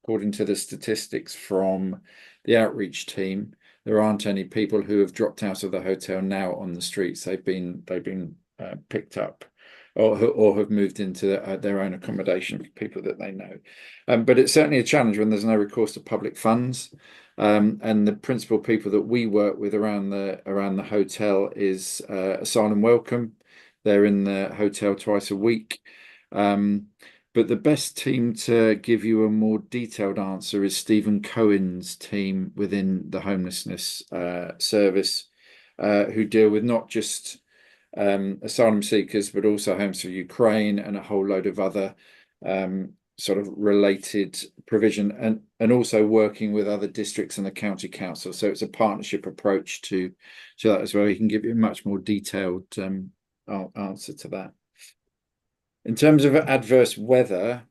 Speaker 10: according to the statistics from the outreach team, there aren't any people who have dropped out of the hotel now on the streets. They've been picked up or have moved into their own accommodation for people that they know. But it's certainly a challenge when there's no recourse to public funds. And the principal people that we work with around the hotel is Asylum Welcome. They're in the hotel twice a week. But the best team to give you a more detailed answer is Stephen Cohen's team within the homelessness service, who deal with not just asylum seekers, but also Homes for Ukraine and a whole load of other sort of related provision, and also working with other districts and the county council. So it's a partnership approach to that as well. He can give you a much more detailed answer to that. In terms of adverse weather,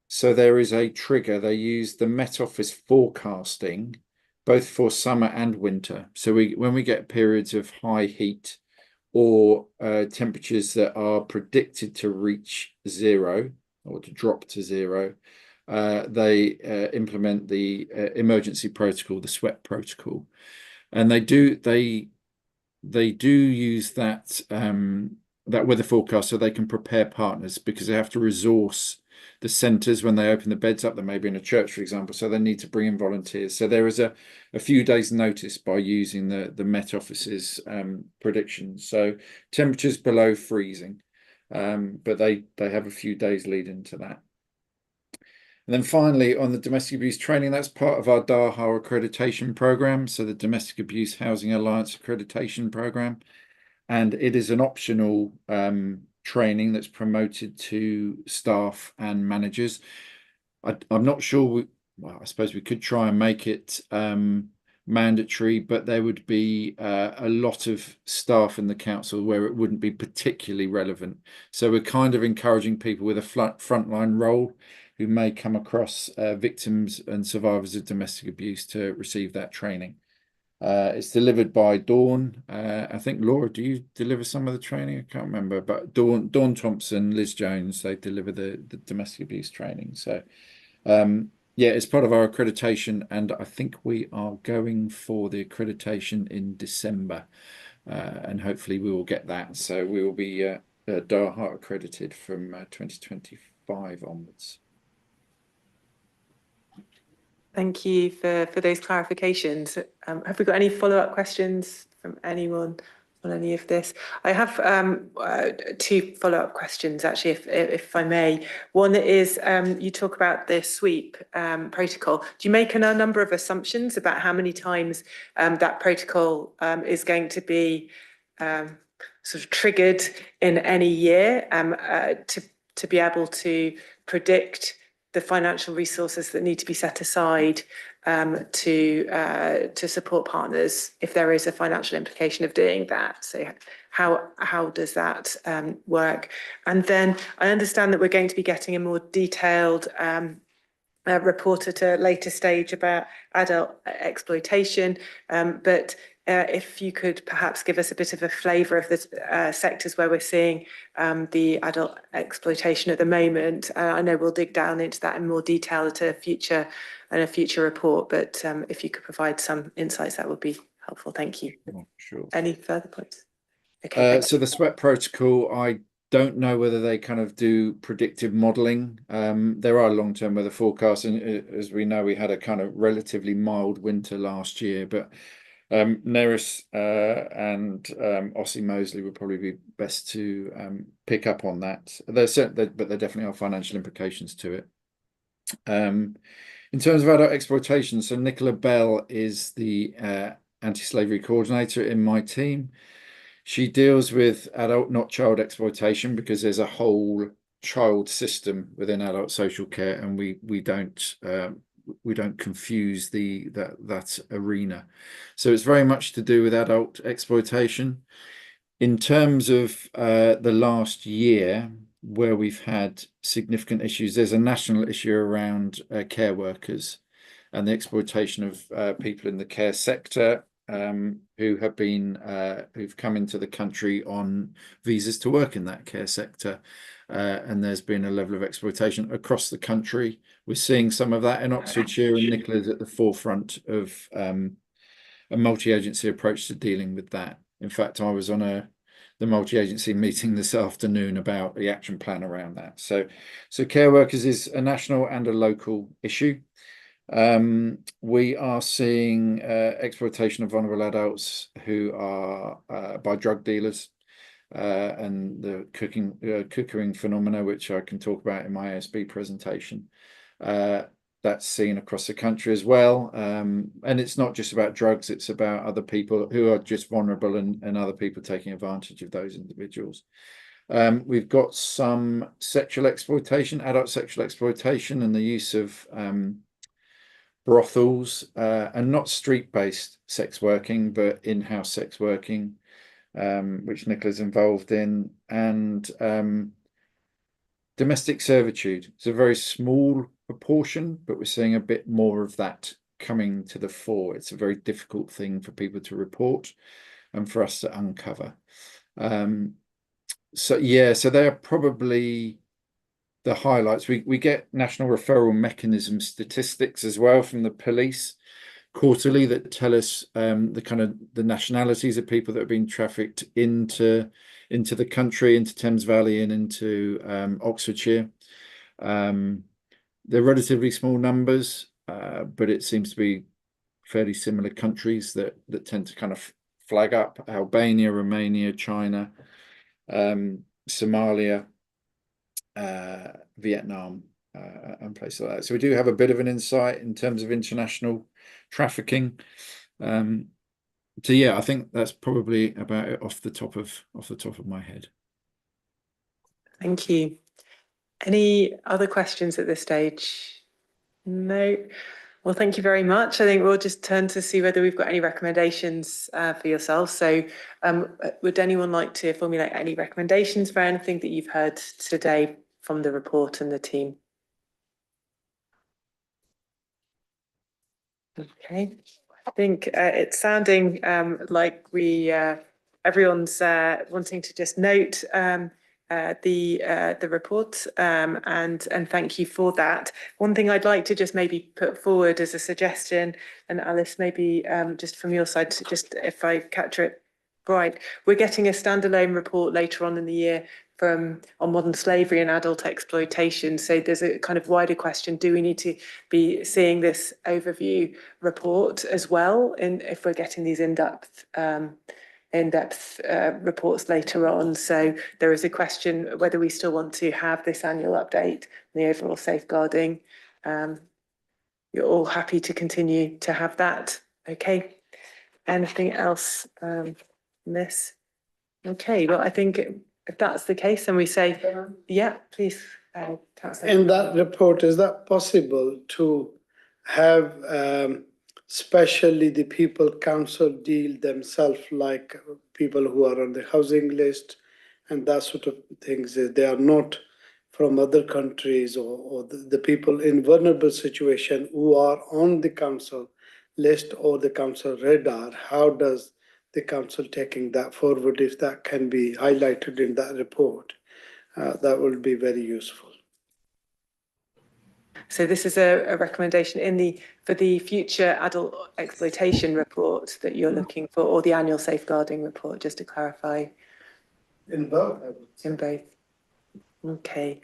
Speaker 10: so there is a trigger. They use the Met Office forecasting both for summer and winter. So when we get periods of high heat or temperatures that are predicted to reach 0, or to drop to zero, they implement the emergency protocol, the SWEP protocol, and they do use that that weather forecast so they can prepare partners, because they have to resource the centres when they open the beds up. They may be in a church, for example, so they need to bring in volunteers. So there is a few days' notice by using the Met Office's predictions. So temperatures below freezing, but they have a few days lead into that. And then finally, on the domestic abuse training, that's part of our DAHA accreditation program, so the Domestic Abuse Housing Alliance accreditation program. And it is an optional training that's promoted to staff and managers. I'm not sure, well, I suppose we could try and make it mandatory, but there would be a lot of staff in the council where it wouldn't be particularly relevant. So we're kind of encouraging people with a frontline role who may come across victims and survivors of domestic abuse to receive that training. It's delivered by Dawn. I think, Laura, do you deliver some of the training? I can't remember, but Dawn Thompson, Liz Jones, they deliver the domestic abuse training. So yeah, it's part of our accreditation, and I think we are going for the accreditation in December, and hopefully we will get that. So we will be DAHA accredited from 2025 onwards.
Speaker 1: Thank you for those clarifications. Have we got any follow-up questions from anyone on any of this? I have two follow-up questions, actually, if I may. One is, you talk about the sweep protocol. Do you make a number of assumptions about how many times that protocol is going to be sort of triggered in any year to be able to predict the financial resources that need to be set aside to support partners if there is a financial implication of doing that? So how does that work? And then I understand that we're going to be getting a more detailed report at a later stage about adult exploitation, but if you could perhaps give us a bit of a flavour of the sectors where we're seeing the adult exploitation at the moment. I know we'll dig down into that in more detail at a future report, but if you could provide some insights, that would be helpful. Thank you.
Speaker 10: Sure.
Speaker 1: Any further points? Okay.
Speaker 10: So the SWEP protocol, I don't know whether they kind of do predictive modelling. There are long-term weather forecasts, and as we know, we had a kind of relatively mild winter last year, but Neris and Ossie Mosley would probably be best to pick up on that. But there definitely are financial implications to it. In terms of adult exploitation, so Nicola Bell is the anti-slavery coordinator in my team. She deals with adult, not child exploitation, because there's a whole child system within adult social care, and we don't confuse that arena. So it's very much to do with adult exploitation. In terms of the last year, where we've had significant issues, there's a national issue around care workers and the exploitation of people in the care sector who've come into the country on visas to work in that care sector. And there's been a level of exploitation across the country. We're seeing some of that in Oxfordshire, and Nicola's at the forefront of a multi-agency approach to dealing with that. In fact, I was on the multi-agency meeting this afternoon about the action plan around that. So care workers is a national and a local issue. We are seeing exploitation of vulnerable adults who are by drug dealers, and the cookering phenomena, which I can talk about in my ASB presentation. That's seen across the country as well. And it's not just about drugs, it's about other people who are just vulnerable and other people taking advantage of those individuals. We've got some sexual exploitation, adult sexual exploitation, and the use of brothels, and not street-based sex working, but in-house sex working, which Nicola's involved in, and domestic servitude. It's a very small proportion, but we're seeing a bit more of that coming to the fore. It's a very difficult thing for people to report and for us to uncover. So they're the highlights. We get national referral mechanism statistics as well from the police quarterly that tell us the kind of the nationalities of people that have been trafficked into the country, into Thames Valley and into Oxfordshire. They're relatively small numbers, but it seems to be fairly similar countries that tend to kind of flag up: Albania, Romania, China, Somalia, Vietnam, and places like that. So we do have a bit of an insight in terms of international trafficking. So yeah, I think that's probably about it off the top of my head.
Speaker 1: Thank you. Any other questions at this stage? No. Well, thank you very much. I think we'll just turn to see whether we've got any recommendations for yourselves. So would anyone like to formulate any recommendations for anything that you've heard today from the report and the team? Okay, I think it's sounding like everyone's wanting to just note the report and thank you for that. One thing I'd like to just maybe put forward as a suggestion, and Alice, maybe just from your side, just if I capture it right, we're getting a standalone report later on in the year on modern slavery and adult exploitation. So there's a kind of wider question: do we need to be seeing this overview report as well, if we're getting these in-depth reports later on? So there is a question whether we still want to have this annual update on the overall safeguarding. You're all happy to continue to have that? Okay. Anything else on this? Okay, well, I think if that's the case, then we say, yeah, please, Councillor.
Speaker 13: In that report, is that possible to have especially the people council deal themselves, like people who are on the housing list and that sort of things? They are not from other countries, or the people in vulnerable situation who are on the council list or the council radar. How does the council taking that forward? If that can be highlighted in that report, that will be very useful.
Speaker 1: So this is a recommendation for the future adult exploitation report that you're looking for, or the annual safeguarding report, just to clarify?
Speaker 13: In both.
Speaker 1: In both. Okay.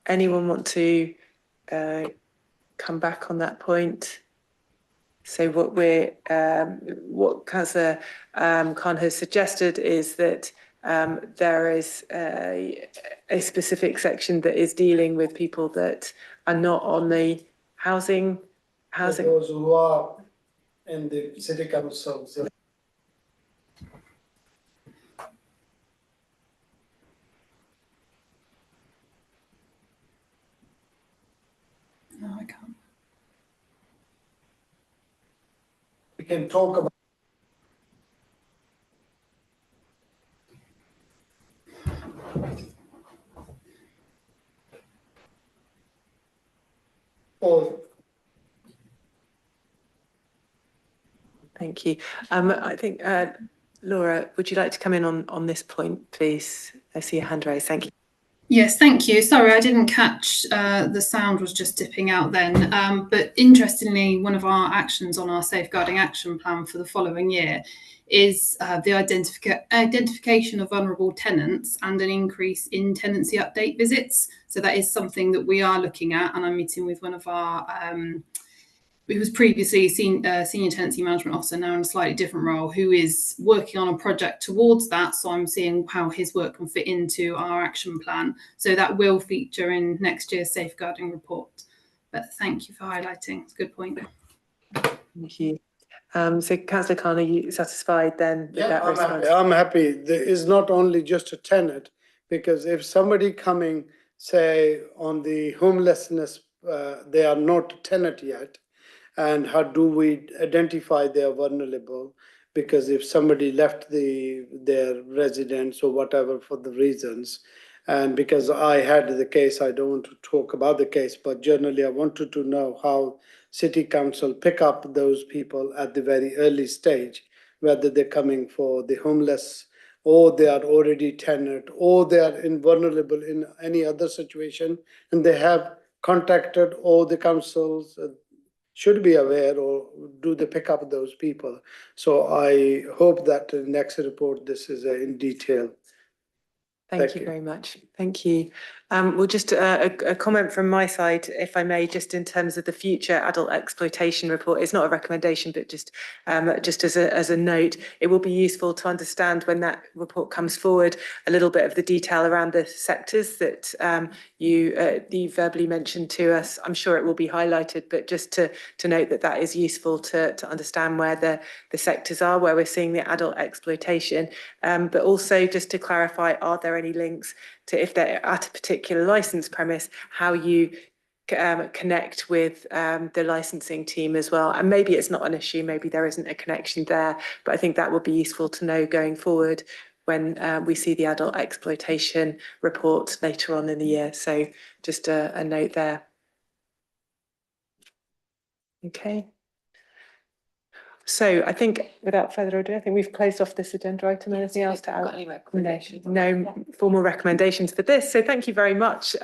Speaker 1: Anyone want to come back on that point? So what Councillor Khan has suggested is that there is a specific section that is dealing with people that are not on the housing.
Speaker 13: Those who are in the city councils.
Speaker 11: No, I can't.
Speaker 13: We can talk about.
Speaker 1: Thank you. I think, Laura, would you like to come in on this point, please? I see a hand raised. Thank you.
Speaker 11: Yes, thank you. Sorry, I didn't catch, the sound was just dipping out then. But interestingly, one of our actions on our safeguarding action plan for the following year is the identification of vulnerable tenants and an increase in tenancy update visits. So that is something that we are looking at, and I'm meeting with one of our who was previously senior tenancy management officer, now in a slightly different role, who is working on a project towards that. So I'm seeing how his work can fit into our action plan. So that will feature in next year's safeguarding report. But thank you for highlighting. It's a good point.
Speaker 1: Thank you. So Councillor Khan, are you satisfied then with that response?
Speaker 13: I'm happy. There is not only just a tenant, because if somebody coming, say, on the homelessness, they are not a tenant yet, and how do we identify they are vulnerable? Because if somebody left their residence or whatever for the reasons, and because I had the case, I don't want to talk about the case, but generally I wanted to know how City Council pick up those people at the very early stage, whether they're coming for the homeless or they are already tenant, or they are vulnerable in any other situation, and they have contacted all the councils, should be aware, or do they pick up those people? So I hope that the next report, this is in detail.
Speaker 1: Thank you very much. Thank you. Well, just a comment from my side, if I may, just in terms of the future adult exploitation report. It's not a recommendation, but just as a note, it will be useful to understand when that report comes forward a little bit of the detail around the sectors that you verbally mentioned to us. I'm sure it will be highlighted, but just to note that that is useful to understand where the sectors are, where we're seeing the adult exploitation. But also just to clarify, are there any links to, if they're at a particular license premise, how you connect with the licensing team as well? And maybe it's not an issue, maybe there isn't a connection there, but I think that would be useful to know going forward when we see the adult exploitation report later on in the year. So just a note there. Okay. So I think without further ado, I think we've closed off this agenda item. Anything else to add? Any recommendations? No formal recommendations for this. So thank you very much,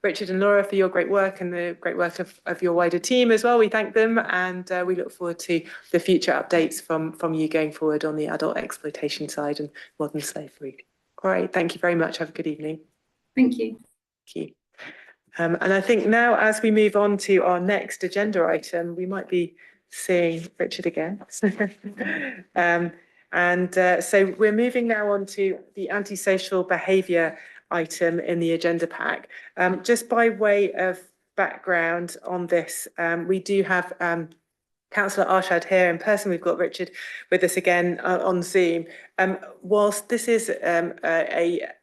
Speaker 1: Richard and Laura, for your great work and the great work of your wider team as well. We thank them, and we look forward to the future updates from you going forward on the adult exploitation side and modern slavery. All right, thank you very much. Have a good evening.
Speaker 11: Thank you.
Speaker 1: Thank you. And I think now, as we move on to our next agenda item, we might be seeing Richard again. So we're moving now on to the antisocial behaviour item in the agenda pack. Just by way of background on this, we do have Councillor Arshad here in person. We've got Richard with us again on Zoom. Whilst this is an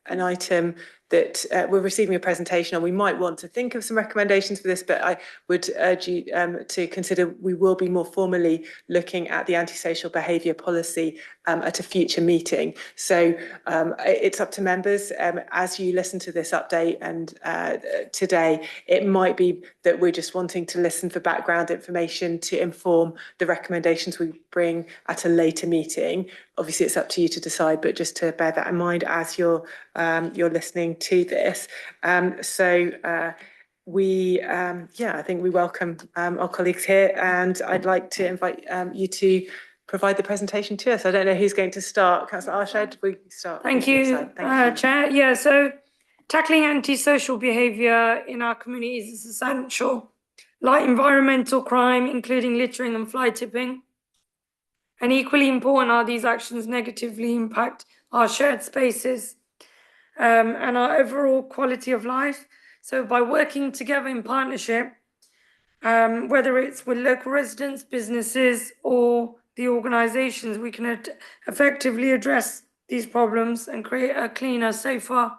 Speaker 1: item that we're receiving a presentation on, we might want to think of some recommendations for this, but I would urge you to consider we will be more formally looking at the antisocial behaviour policy at a future meeting. So it's up to members. As you listen to this update and today, it might be that we're just wanting to listen for background information to inform the recommendations we bring at a later meeting. Obviously, it's up to you to decide, but just to bear that in mind as you're listening to this. I think we welcome our colleagues here, and I'd like to invite you to provide the presentation to us. I don't know who's going to start. Councillor Arshad, we start.
Speaker 9: Thank you, Chair. Yeah, so tackling antisocial behaviour in our communities is essential, like environmental crime, including littering and fly tipping. And equally important are these actions negatively impact our shared spaces and our overall quality of life. So by working together in partnership, whether it's with local residents, businesses, or the organisations, we can effectively address these problems and create a cleaner, safer,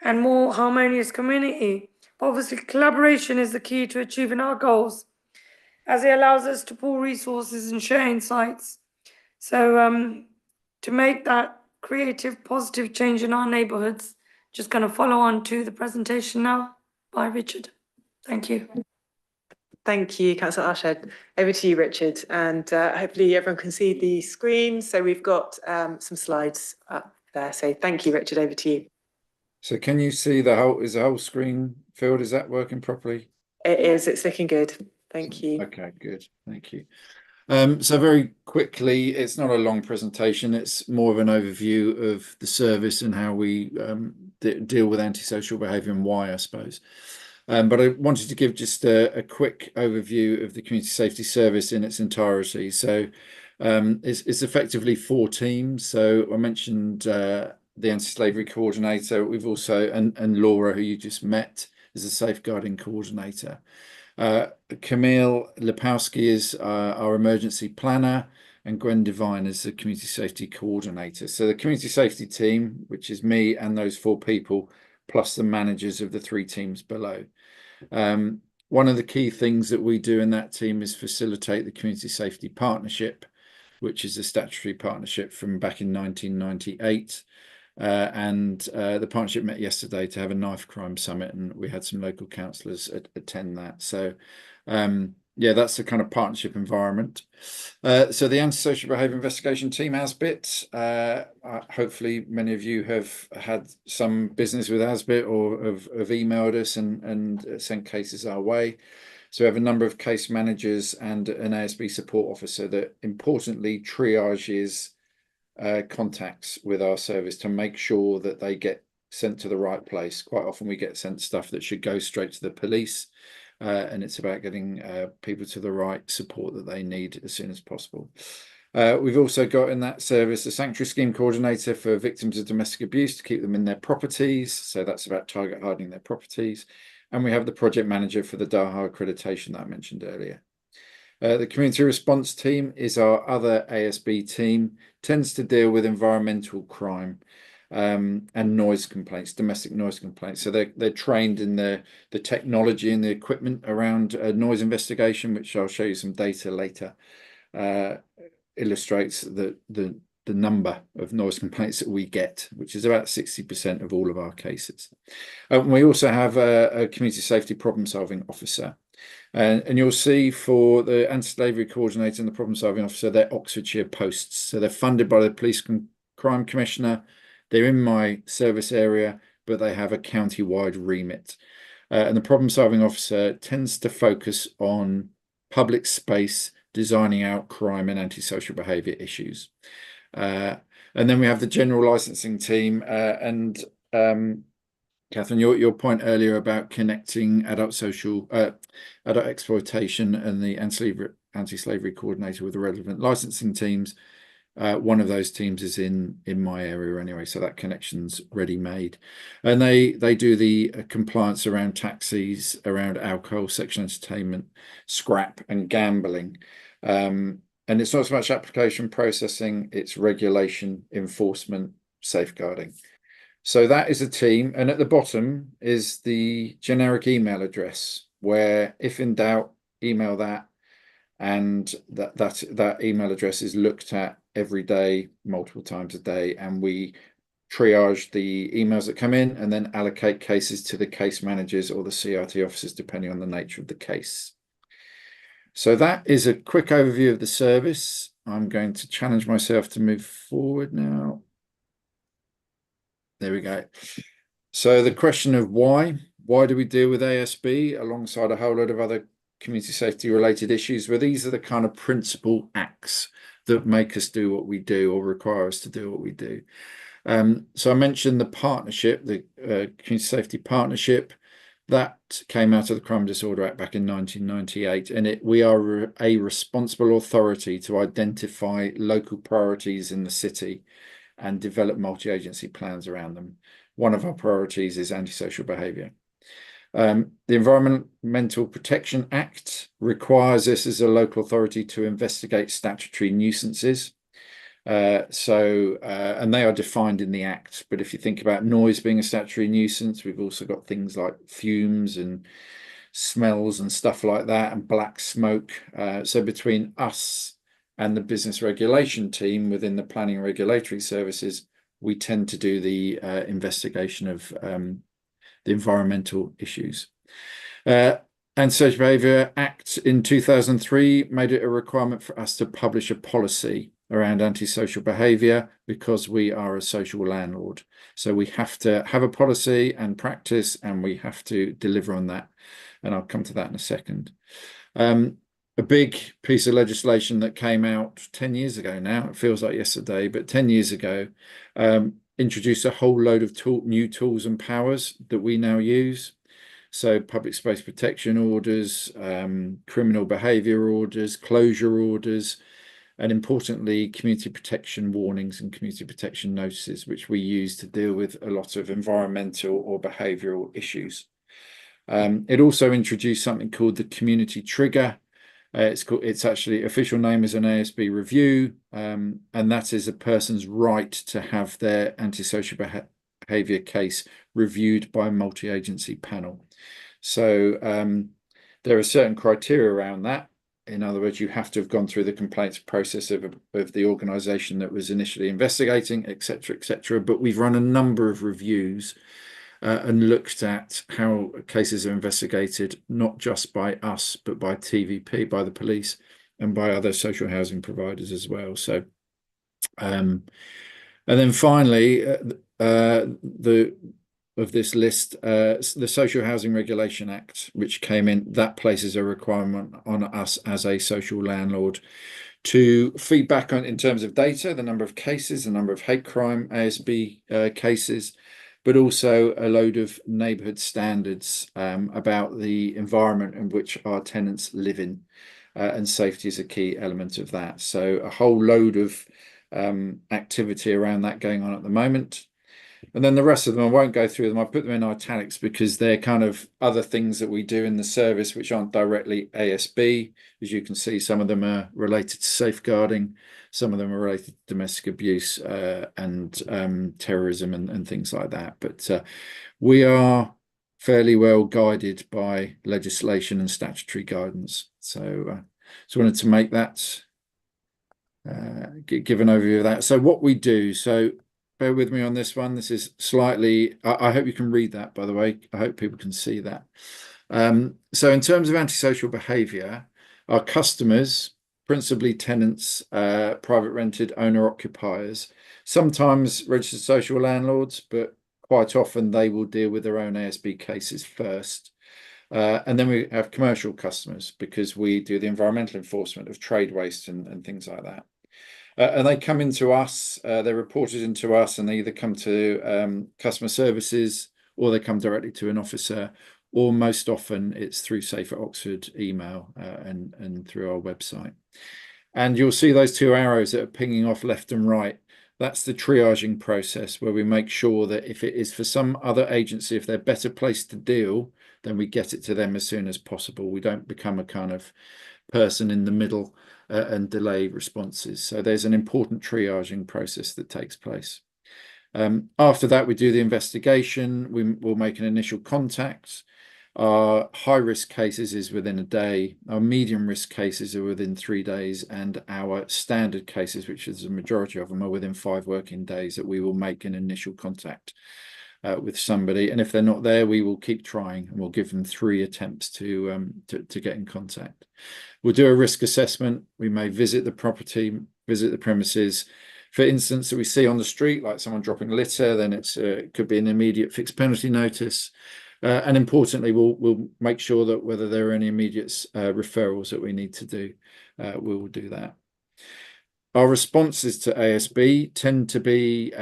Speaker 9: and more harmonious community. Obviously, collaboration is the key to achieving our goals, as it allows us to pool resources and share insights. So to make that creative, positive change in our neighbourhoods, just going to follow on to the presentation now by Richard. Thank you.
Speaker 1: Thank you, Councillor Arshad. Over to you, Richard, and hopefully everyone can see the screen. So we've got some slides up there. So thank you, Richard, over to you.
Speaker 10: So can you see the whole screen filled? Is that working properly?
Speaker 1: It is, it's looking good. Thank you.
Speaker 10: Okay, good. Thank you. So very quickly, it's not a long presentation. It's more of an overview of the service and how we deal with antisocial behaviour and why, I suppose. But I wanted to give just a quick overview of the Community Safety Service in its entirety. So it's effectively 4 teams. So I mentioned the Anti-Slavery Coordinator. We've also, and Laura, who you just met, is a Safeguarding Coordinator. Camille Lipowski is our emergency planner, and Gwen Devine is the community safety coordinator. So the community safety team, which is me and those 4 people, plus the managers of the 3 teams below. One of the key things that we do in that team is facilitate the Community Safety Partnership, which is a statutory partnership from back in 1998. The partnership met yesterday to have a knife crime summit, and we had some local councillors attend that. So yeah, that's the kind of partnership environment. So the antisocial behaviour investigation team, ASBIT, hopefully many of you have had some business with ASBIT or have emailed us and sent cases our way. So we have a number of case managers and an ASB support officer that importantly triages contacts with our service to make sure that they get sent to the right place. Quite often we get sent stuff that should go straight to the police, and it's about getting people to the right support that they need as soon as possible. We've also got in that service a sanctuary scheme coordinator for victims of domestic abuse to keep them in their properties. So that's about target hardening their properties. And we have the project manager for the DAHA accreditation that I mentioned earlier. The community response team is our other ASB team, tends to deal with environmental crime and noise complaints, domestic noise complaints. So they're trained in the technology and the equipment around noise investigation, which I'll show you some data later, illustrates the number of noise complaints that we get, which is about 60% of all of our cases. We also have a community safety problem solving officer. And you'll see for the anti-slavery coordinator and the problem-solving officer, they're Oxfordshire posts. So they're funded by the Police Crime Commissioner. They're in my service area, but they have a county-wide remit. And the problem-solving officer tends to focus on public space, designing out crime and antisocial behaviour issues. And then we have the general licensing team Catherine, your point earlier about connecting adult exploitation and the anti-slavery coordinator with the relevant licensing teams. One of those teams is in my area anyway, so that connection's ready made. And they do the compliance around taxis, around alcohol, sexual entertainment, scrap and gambling. And it's not so much application processing, it's regulation, enforcement, safeguarding. So that is a team, and at the bottom is the generic email address where, if in doubt, email that, and that email address is looked at every day, multiple times a day, and we triage the emails that come in and then allocate cases to the case managers or the CRT officers depending on the nature of the case. So that is a quick overview of the service. I'm going to challenge myself to move forward now. There we go. So the question of why do we deal with ASB alongside a whole load of other community safety related issues? Well, these are the kind of principal acts that make us do what we do or require us to do what we do. So I mentioned the partnership, the Community Safety Partnership, that came out of the Crime Disorder Act back in 1998, and we are a responsible authority to identify local priorities in the city and develop multi-agency plans around them. One of our priorities is antisocial behaviour. The Environmental Protection Act requires us as a local authority to investigate statutory nuisances. And they are defined in the Act. But if you think about noise being a statutory nuisance, we've also got things like fumes and smells and stuff like that, and black smoke. So between us and the business regulation team within the planning and regulatory services, we tend to do the investigation of the environmental issues. Antisocial Behaviour Act in 2003 made it a requirement for us to publish a policy around antisocial behaviour because we are a social landlord. So we have to have a policy and practice, and we have to deliver on that. And I'll come to that in a second. A big piece of legislation that came out 10 years ago now, it feels like yesterday, but 10 years ago, introduced a whole load of new tools and powers that we now use. So public space protection orders, criminal behaviour orders, closure orders, and importantly, community protection warnings and community protection notices, which we use to deal with a lot of environmental or behavioural issues. It also introduced something called the community trigger. It's actually official name is an ASB review, and that is a person's right to have their antisocial behaviour case reviewed by a multi-agency panel. So there are certain criteria around that. In other words, you have to have gone through the complaints process of the organisation that was initially investigating, etc., etc. But we've run a number of reviews and looked at how cases are investigated, not just by us, but by TVP, by the police, and by other social housing providers as well. So, and then finally, of this list, the Social Housing Regulation Act, which came in, that places a requirement on us as a social landlord to feedback on, in terms of data, the number of cases, the number of hate crime ASB cases, but also a load of neighbourhood standards about the environment in which our tenants live in, and safety is a key element of that. So a whole load of activity around that going on at the moment. And then the rest of them, I won't go through them. I put them in italics because they're kind of other things that we do in the service which aren't directly ASB. As you can see, some of them are related to safeguarding, some of them are related to domestic abuse and terrorism and things like that. But we are fairly well guided by legislation and statutory guidance. So I wanted to make that, give an overview of that. So what we do, so bear with me on this one. This is slightly, I hope you can read that, by the way. I hope people can see that. So in terms of antisocial behaviour, our customers, principally tenants, private rented owner occupiers, sometimes registered social landlords, but quite often they will deal with their own ASB cases first. And then we have commercial customers because we do the environmental enforcement of trade waste and things like that. And they come into us, they're reported into us, and they either come to customer services or they come directly to an officer, or most often it's through Safe at Oxford email and through our website. And you'll see those two arrows that are pinging off left and right. That's the triaging process where we make sure that if it is for some other agency, if they're better placed to deal, then we get it to them as soon as possible. We don't become a kind of person in the middle and delay responses. So there's an important triaging process that takes place. After that, we do the investigation. We'll make an initial contact. Our high-risk cases is within a day. Our medium-risk cases are within 3 days, and our standard cases, which is the majority of them, are within 5 working days that we will make an initial contact with somebody. And if they're not there, we will keep trying, and we'll give them 3 attempts to get in contact. We'll do a risk assessment. We may visit the property, visit the premises. For instance, that we see on the street, like someone dropping litter, then it could be an immediate fixed penalty notice. And importantly, we'll make sure that whether there are any immediate referrals that we need to do, we will do that. Our responses to ASB tend to be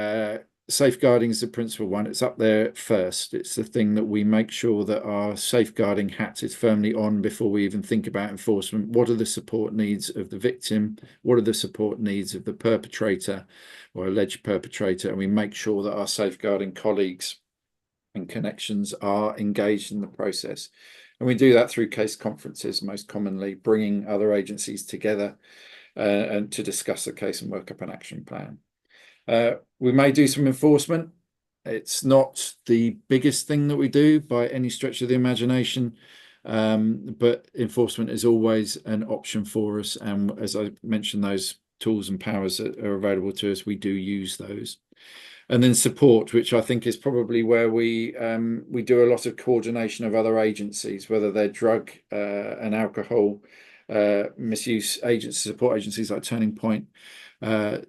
Speaker 10: safeguarding is the principal one. It's up there first. It's the thing that we make sure that our safeguarding hat is firmly on before we even think about enforcement. What are the support needs of the victim? What are the support needs of the perpetrator or alleged perpetrator? And we make sure that our safeguarding colleagues and connections are engaged in the process. And we do that through case conferences, most commonly, bringing other agencies together and to discuss the case and work up an action plan. We may do some enforcement. It's not the biggest thing that we do by any stretch of the imagination, but enforcement is always an option for us. And as I mentioned, those tools and powers that are available to us, we do use those. And then support, which I think is probably where we do a lot of coordination of other agencies, whether they're drug and alcohol misuse agencies, support agencies like Turning Point,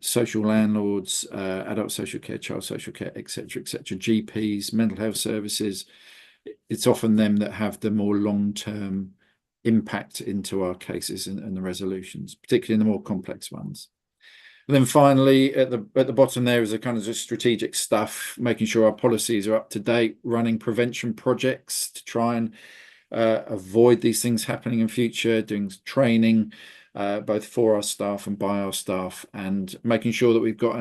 Speaker 10: social landlords, adult social care, child social care, etc., GPs, mental health services. It's often them that have the more long-term impact into our cases and the resolutions, particularly in the more complex ones. And then finally, at the bottom there is a kind of just strategic stuff, making sure our policies are up to date, running prevention projects to try and avoid these things happening in future, doing training both for our staff and by our staff, and making sure that we've got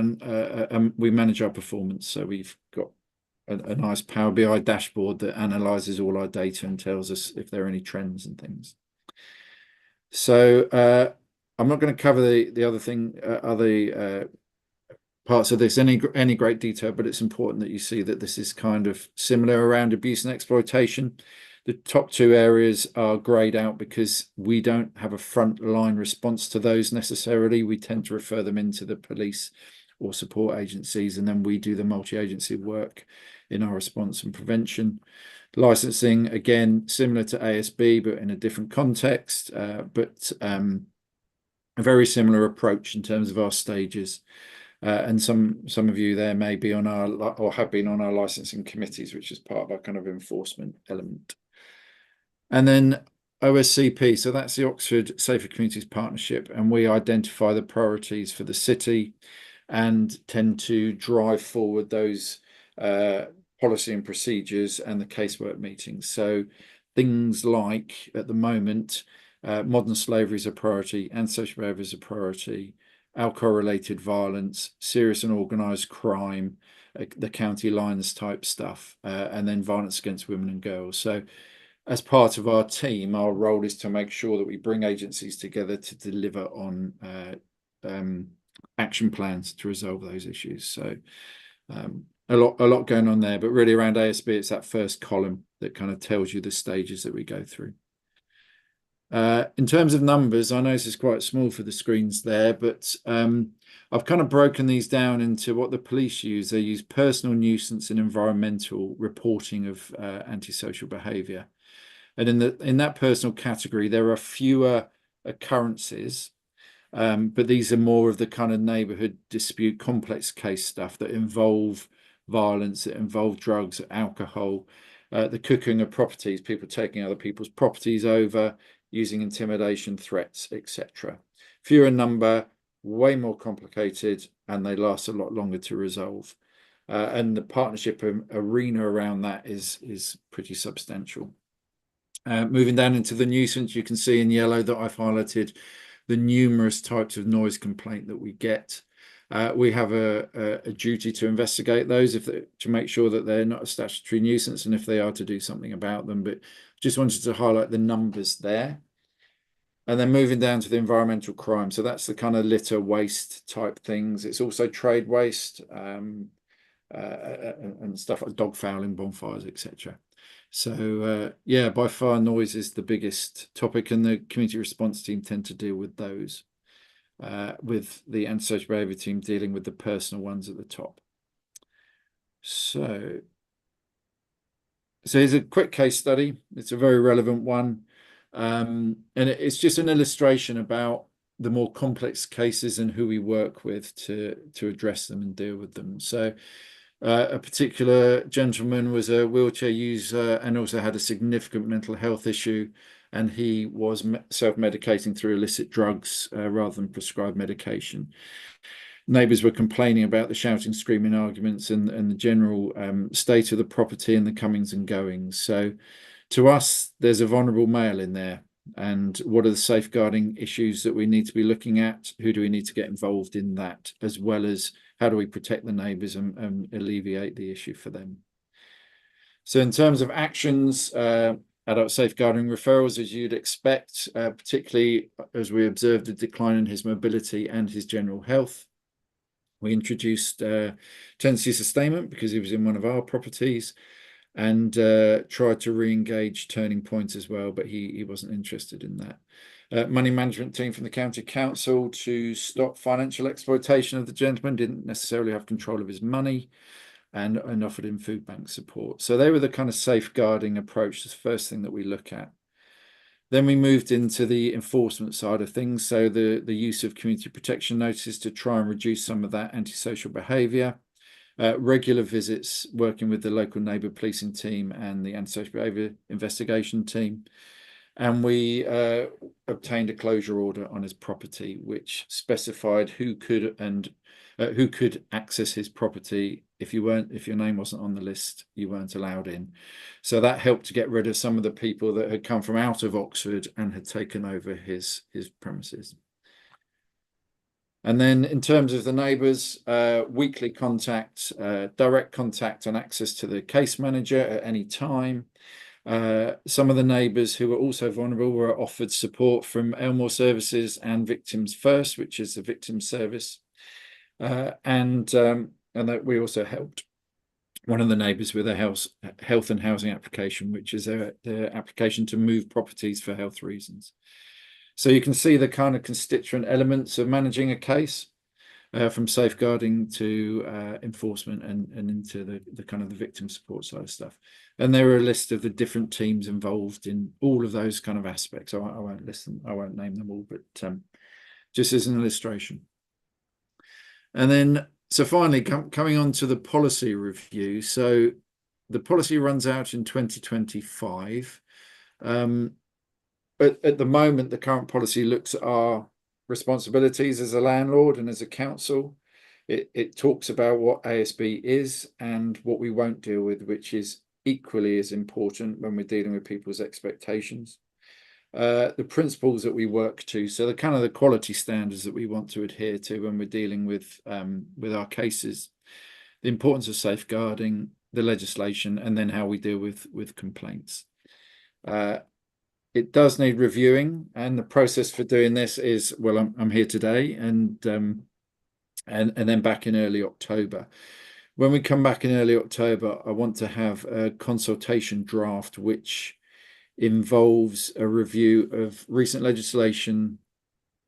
Speaker 10: we manage our performance. So we've got a nice Power BI dashboard that analyzes all our data and tells us if there are any trends and things. So I'm not going to cover the other thing, other parts of this any great detail, but it's important that you see that this is kind of similar around abuse and exploitation. The top 2 areas are greyed out because we don't have a frontline response to those necessarily. We tend to refer them into the police or support agencies, and then we do the multi-agency work in our response and prevention. Licensing, again, similar to ASB, but in a different context, but a very similar approach in terms of our stages. And some of you there may be on our, or have been on our licensing committees, which is part of our kind of enforcement element. And then OSCP, so that's the Oxford Safer Communities Partnership, and we identify the priorities for the city and tend to drive forward those policy and procedures and the casework meetings. So things like, at the moment, modern slavery is a priority, antisocial behaviour is a priority, alcohol-related violence, serious and organised crime, the county lines type stuff, and then violence against women and girls. So as part of our team, our role is to make sure that we bring agencies together to deliver on action plans to resolve those issues. So a lot going on there, but really around ASB, it's that first column that kind of tells you the stages that we go through. In terms of numbers, I know this is quite small for the screens there, but I've kind of broken these down into what the police use. They use personal nuisance and environmental reporting of antisocial behaviour. And in that personal category, there are fewer occurrences, but these are more of the kind of neighbourhood dispute, complex case stuff that involve violence, that involve drugs, alcohol, the cooking of properties, people taking other people's properties over, using intimidation, threats, etc. Fewer number, way more complicated, and they last a lot longer to resolve. And the partnership arena around that is pretty substantial. Moving down into the nuisance, you can see in yellow that I've highlighted the numerous types of noise complaint that we get. We have a duty to investigate those to make sure that they're not a statutory nuisance, and if they are, to do something about them. But just wanted to highlight the numbers there. And then moving down to the environmental crime. So that's the kind of litter, waste type things. It's also trade waste and stuff like dog fouling, bonfires, etc. So yeah, by far noise is the biggest topic, and the community response team tend to deal with those, with the antisocial behaviour team dealing with the personal ones at the top. So here's a quick case study. It's a very relevant one, and it's just an illustration about the more complex cases and who we work with to address them and deal with them. So a particular gentleman was a wheelchair user and also had a significant mental health issue, and he was self-medicating through illicit drugs rather than prescribed medication. Neighbours were complaining about the shouting, screaming arguments and the general state of the property and the comings and goings. So to us, there's a vulnerable male in there. And what are the safeguarding issues that we need to be looking at? Who do we need to get involved in that, as well as how do we protect the neighbours and alleviate the issue for them? So in terms of actions, adult safeguarding referrals, as you'd expect, particularly as we observed the decline in his mobility and his general health. We introduced tenancy sustainment because he was in one of our properties, and tried to re-engage Turning Point as well, but he wasn't interested in that. Money management team from the county council to stop financial exploitation of the gentleman, didn't necessarily have control of his money, and offered him food bank support. So they were the kind of safeguarding approach, the first thing that we look at. Then we moved into the enforcement side of things, so the use of community protection notices to try and reduce some of that antisocial behaviour. Regular visits, working with the local neighbour policing team and the antisocial behaviour investigation team. And we obtained a closure order on his property, which specified who could access his property. If your name wasn't on the list, you weren't allowed in. So that helped to get rid of some of the people that had come from out of Oxford and had taken over his premises. And then in terms of the neighbours, weekly contact, direct contact and access to the case manager at any time. Some of the neighbours who were also vulnerable were offered support from Elmore Services and Victims First, which is the victim service. And that we also helped one of the neighbours with a health and housing application, which is their application to move properties for health reasons. So you can see the kind of constituent elements of managing a case. from safeguarding to enforcement and into the kind of the victim support side of stuff. And there are a list of the different teams involved in all of those kind of aspects. I won't list them, I won't name them all, but just as an illustration. And then, so finally, coming on to the policy review. So the policy runs out in 2025. But at the moment, the current policy looks at our responsibilities as a landlord and as a council. It talks about what ASB is and what we won't deal with, which is equally as important when we're dealing with people's expectations. The principles that we work to, so the kind of the quality standards that we want to adhere to when we're dealing with our cases, the importance of safeguarding, the legislation, and then how we deal with complaints. It does need reviewing, and the process for doing this is, well, I'm here today, and then back in early October. When we come back in early October, I want to have a consultation draft which involves a review of recent legislation,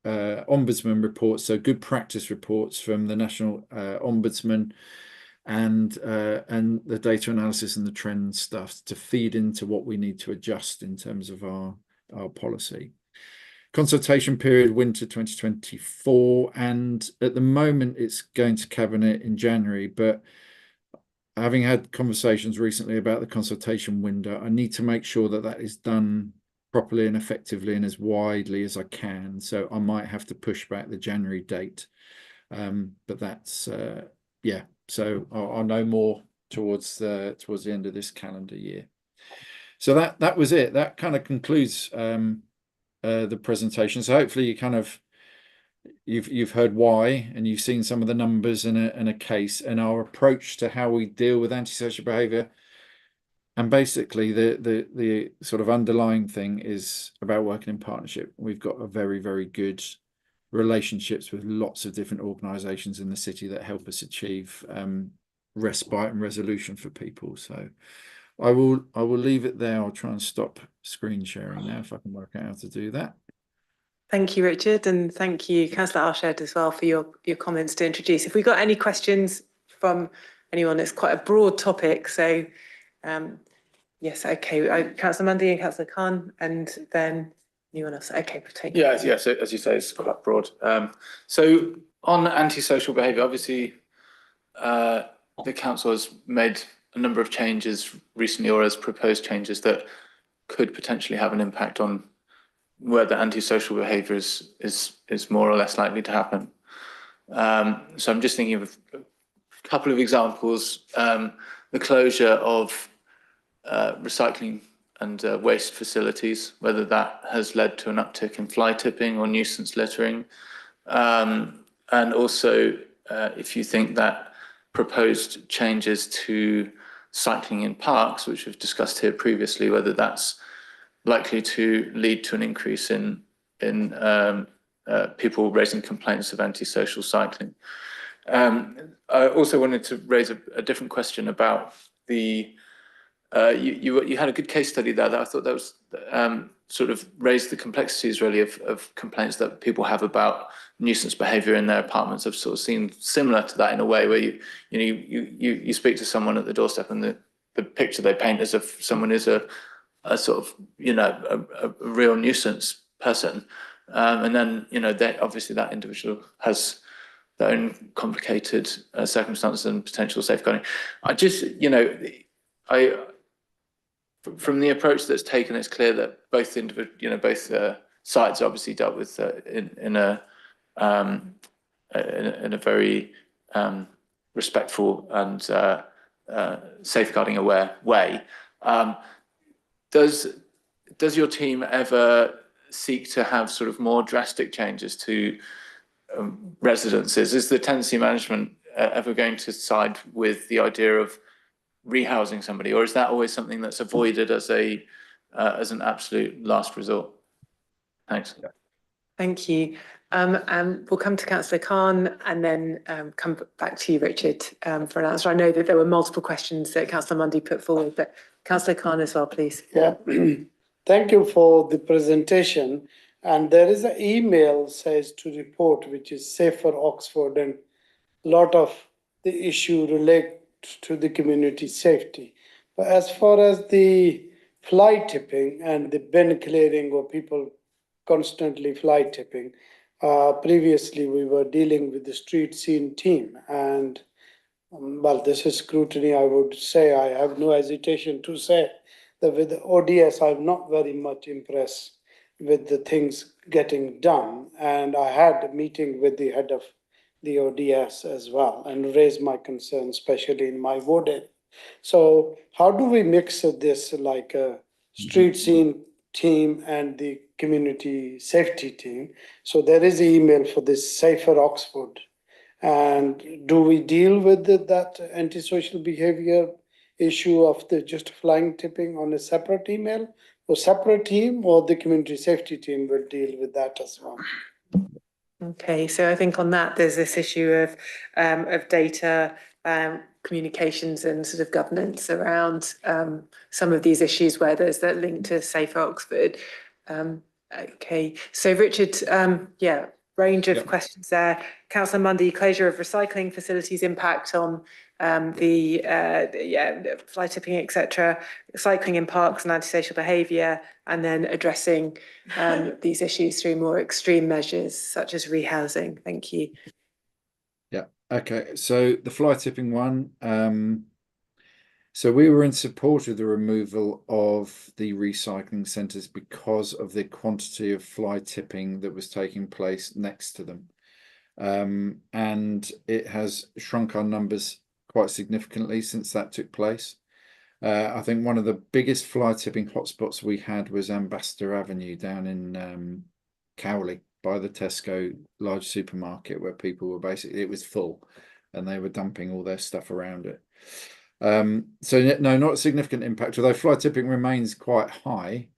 Speaker 10: ombudsman reports, so good practice reports from the National Ombudsman, and the data analysis and the trend stuff to feed into what we need to adjust in terms of our policy. Consultation period winter 2024, and at the moment it's going to cabinet in January, but having had conversations recently about the consultation window, I need to make sure that that is done properly and effectively and as widely as I can. So I might have to push back the January date, but that's yeah. So I'll know more towards the end of this calendar year. So that was it. That kind of concludes the presentation. So hopefully you kind of you've heard why, and you've seen some of the numbers and a case and our approach to how we deal with antisocial behaviour. And basically the sort of underlying thing is about working in partnership. We've got a very, very good relationships with lots of different organisations in the city that help us achieve respite and resolution for people. So I will leave it there. I'll try and stop screen sharing now if I can work out how to do that.
Speaker 1: Thank you, Richard, and thank you, Councillor Arshed, as well for your comments to introduce. If we've got any questions from anyone, it's quite a broad topic. So yes, okay, Councillor Mundy and Councillor Khan, and then anyone else? Okay, take it.
Speaker 6: Yeah. So as you say, it's quite broad. So on antisocial behaviour, obviously, the council has made a number of changes recently, or has proposed changes that could potentially have an impact on whether antisocial behaviour is more or less likely to happen. So I'm just thinking of a couple of examples: the closure of recycling and waste facilities, whether that has led to an uptick in fly tipping or nuisance littering. And also, if you think that proposed changes to cycling in parks, which we've discussed here previously, whether that's likely to lead to an increase in people raising complaints of antisocial cycling. I also wanted to raise a different question about the you had a good case study there that I thought that was sort of raised the complexities really of complaints that people have about nuisance behaviour in their apartments. I've sort of seen similar to that in a way where you speak to someone at the doorstep, and the picture they paint is if someone is a sort of a real nuisance person, and then obviously that individual has their own complicated circumstances and potential safeguarding. I just from the approach that's taken, it's clear that both sides obviously dealt with in a very respectful and safeguarding aware way. Does your team ever seek to have sort of more drastic changes to residences? Is the tenancy management ever going to side with the idea of rehousing somebody, or is that always something that's avoided as an absolute last resort? Thanks.
Speaker 1: Thank you. We'll come to Councillor Khan and then come back to you, Richard, for an answer. I know that there were multiple questions that Councillor Mundy put forward, but Councillor Khan as well, please.
Speaker 13: Yeah, thank you for the presentation. And there is an email says to report, which is Safer Oxford and a lot of the issue relate to the community safety. But as far as the fly tipping and the bin clearing or people constantly fly tipping, previously we were dealing with the street scene team, and well, this is scrutiny. I would say I have no hesitation to say that with the ODS, I'm not very much impressed with the things getting done. And I had a meeting with the head of the ODS as well and raised my concerns, especially in my ward area. So how do we mix this like a street scene team and the community safety team? So there is an email for this Safer Oxford. And do we deal with that antisocial behavior issue of the just flying tipping on a separate email or separate team, or the community safety team will deal with that as well?
Speaker 1: Okay, so I think on that, there's this issue of data, communications and sort of governance around some of these issues where there's that link to Safer Oxford. Okay, so Richard, yeah, range of questions there. Councillor Mundy, closure of recycling facilities impact on the fly tipping, etc., cycling in parks and antisocial behaviour, and then addressing these issues through more extreme measures such as rehousing. Thank you.
Speaker 10: Yeah. Okay. So the fly tipping one. So we were in support of the removal of the recycling centres because of the quantity of fly tipping that was taking place next to them. And it has shrunk our numbers quite significantly since that took place. I think one of the biggest fly tipping hotspots we had was Ambassador Avenue down in Cowley by the Tesco large supermarket, where people were basically, it was full and they were dumping all their stuff around it. So no, not a significant impact, although fly tipping remains quite high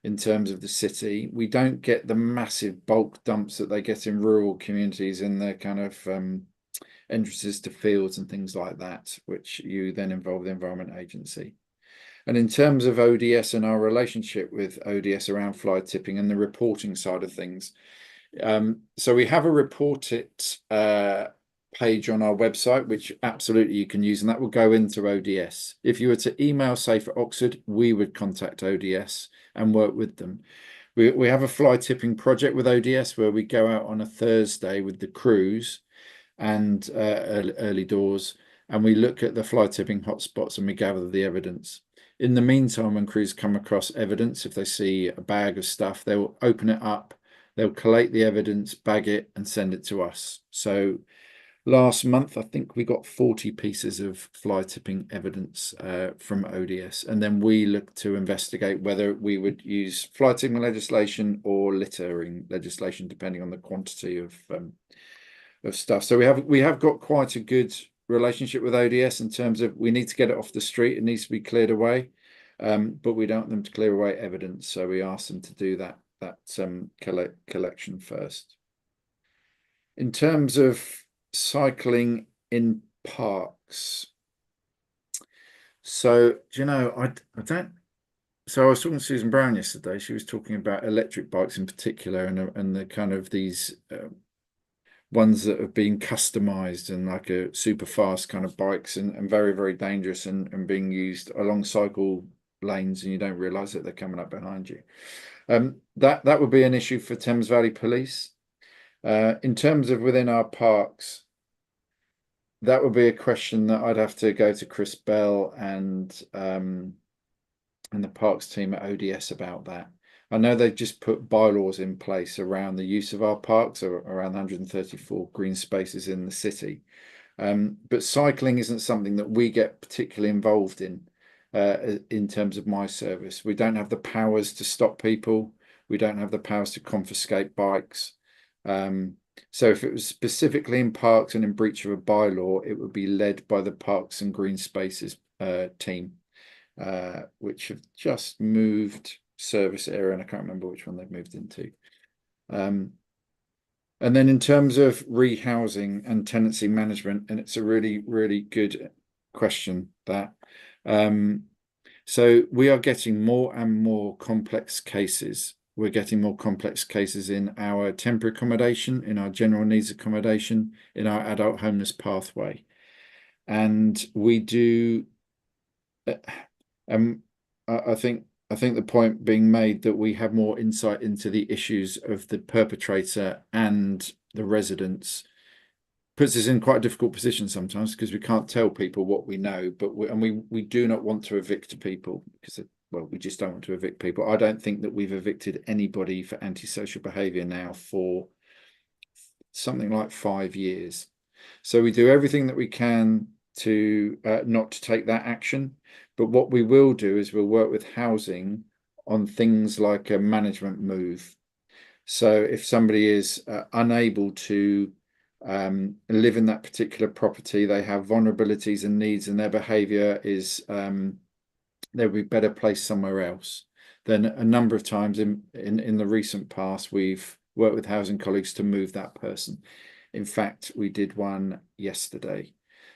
Speaker 10: in terms of the city. We don't get the massive bulk dumps that they get in rural communities in the kind of entrances to fields and things like that, which you then involve the Environment Agency. And in terms of ODS and our relationship with ODS around fly tipping and the reporting side of things, so we have a report it page on our website, which absolutely you can use, and that will go into ODS. If you were to email Safer Oxford, we would contact ODS and work with them. We have a fly tipping project with ODS where we go out on a Thursday with the crews and early doors, and we look at the fly tipping hotspots and we gather the evidence. In the meantime, when crews come across evidence, if they see a bag of stuff, they'll open it up, they'll collate the evidence, bag it and send it to us. So last month, I think we got 40 pieces of fly tipping evidence from ODS, and then we look to investigate whether we would use fly tipping legislation or littering legislation, depending on the quantity of stuff. So we have got quite a good relationship with ODS in terms of we need to get it off the street, it needs to be cleared away, but we don't want them to clear away evidence, so we ask them to do that collection first. In terms of cycling in parks, so do you know, I don't. So I was talking to Susan Brown yesterday. She was talking about electric bikes in particular, and the kind of these ones that have been customized and like a super fast kind of bikes and very, very dangerous and being used along cycle lanes, and you don't realize that they're coming up behind you. That would be an issue for Thames Valley Police. In terms of within our parks, that would be a question that I'd have to go to Chris Bell and the parks team at ODS about that. I know they've just put bylaws in place around the use of our parks, or around 134 green spaces in the city. But cycling isn't something that we get particularly involved in terms of my service. We don't have the powers to stop people. We don't have the powers to confiscate bikes. So if it was specifically in parks and in breach of a bylaw, it would be led by the Parks and Green Spaces team, which have just moved service area, and I can't remember which one they've moved into. And then in terms of rehousing and tenancy management, and it's a really, really good question, that. So we are getting more and more complex cases we're getting more complex cases in our temporary accommodation, in our general needs accommodation, in our adult homeless pathway. And we do, I think the point being made that we have more insight into the issues of the perpetrator and the residents puts us in quite a difficult position sometimes, because we can't tell people what we know, but we do not want to evict people, because well, we just don't want to evict people. I don't think that we've evicted anybody for antisocial behaviour now for something like 5 years. So we do everything that we can to not to take that action. But what we will do is we'll work with housing on things like a management move. So if somebody is unable to live in that particular property, they have vulnerabilities and needs, and their behaviour is they'll be better placed somewhere else. Then a number of times in the recent past, we've worked with housing colleagues to move that person. In fact, we did one yesterday.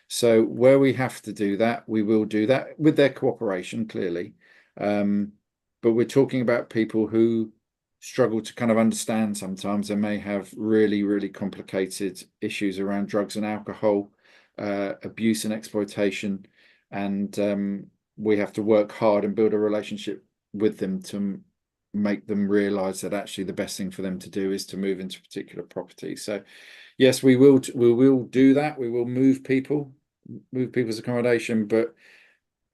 Speaker 10: So where we have to do that, we will do that with their cooperation, clearly. But we're talking about people who struggle to kind of understand sometimes. They may have really, really complicated issues around drugs and alcohol, abuse and exploitation. And we have to work hard and build a relationship with them to make them realise that actually the best thing for them to do is to move into a particular property. So yes, we will do that. We will move people's accommodation, but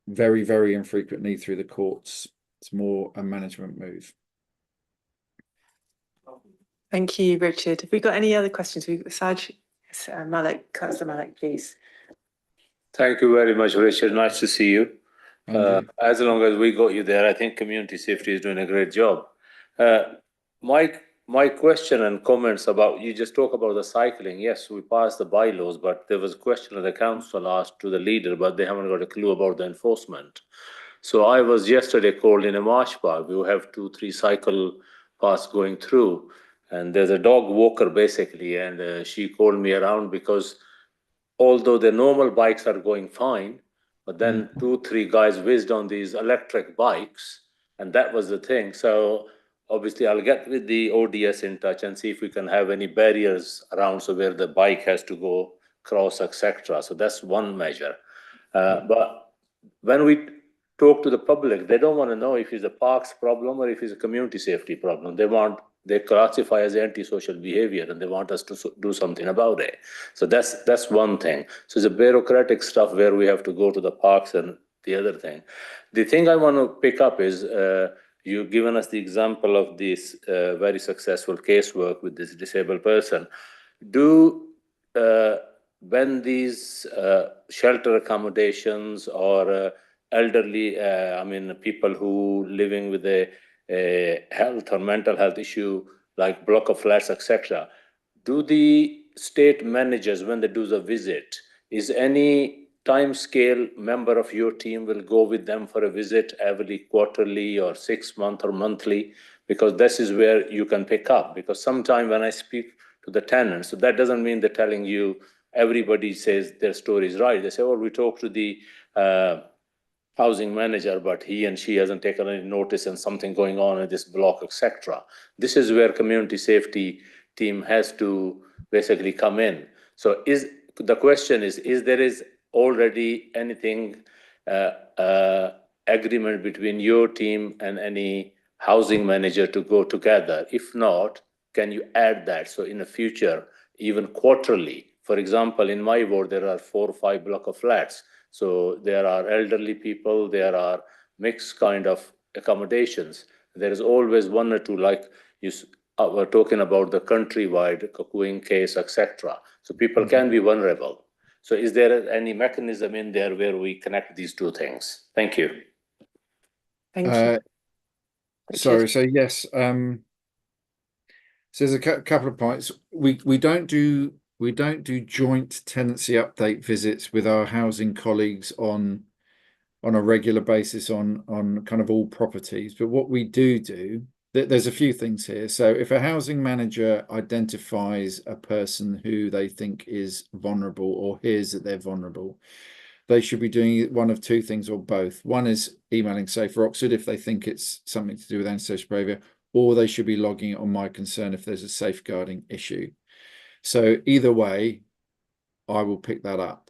Speaker 10: very, very infrequently through the courts. It's more a management move.
Speaker 1: Thank you, Richard. Have we got any other questions? We've got Saj, Malik, Councillor Malik, please.
Speaker 14: Thank you very much, Richard. Nice to see you. As long as we got you there, I think community safety is doing a great job. My question and comments about, you just talk about the cycling. Yes, we passed the bylaws, but there was a question that the council asked to the leader, but they haven't got a clue about the enforcement. So I was yesterday called in a marsh park. We have 2-3 cycle paths going through, and there's a dog walker basically, and she called me around because although the normal bikes are going fine, but then 2-3 guys whizzed on these electric bikes, and that was the thing. So obviously I'll get with the ODS in touch and see if we can have any barriers around, so where the bike has to go cross, etc. So that's one measure. But when we talk to the public, they don't want to know if it's a parks problem or if it's a community safety problem. They classify as antisocial behavior, and they want us to do something about it. So that's one thing. So it's a bureaucratic stuff where we have to go to the parks. And the other thing, the thing I want to pick up is you've given us the example of this very successful casework with this disabled person. When these shelter accommodations or elderly, people who living with a health or mental health issue like block of flats, etc., do the state managers, when they do the visit, is any time scale member of your team will go with them for a visit every quarterly or 6 month or monthly? Because this is where you can pick up. Because sometimes when I speak to the tenants, so that doesn't mean they're telling you everybody says their story is right. They say, well, we talked to the housing manager, but he and she hasn't taken any notice and something going on in this block, etc. This is where community safety team has to basically come in. So the question is there is already anything, agreement between your team and any housing manager to go together? If not, can you add that? So in the future, even quarterly, for example, in my ward, there are 4 or 5 block of flats. So there are elderly people, there are mixed kind of accommodations. There is always 1 or 2, like you were talking about the countrywide cocoon case, etc. So people can be vulnerable. So is there any mechanism in there where we connect these 2 things? Thank you.
Speaker 1: Thank you.
Speaker 10: Sorry, so yes, so there's a couple of points. We don't do joint tenancy update visits with our housing colleagues on a regular basis on kind of all properties. But what we do, there's a few things here. So if a housing manager identifies a person who they think is vulnerable or hears that they're vulnerable, they should be doing one of 2 things or both. One is emailing Safer Oxford if they think it's something to do with antisocial behaviour, or they should be logging it on My Concern if there's a safeguarding issue. So either way, I will pick that up.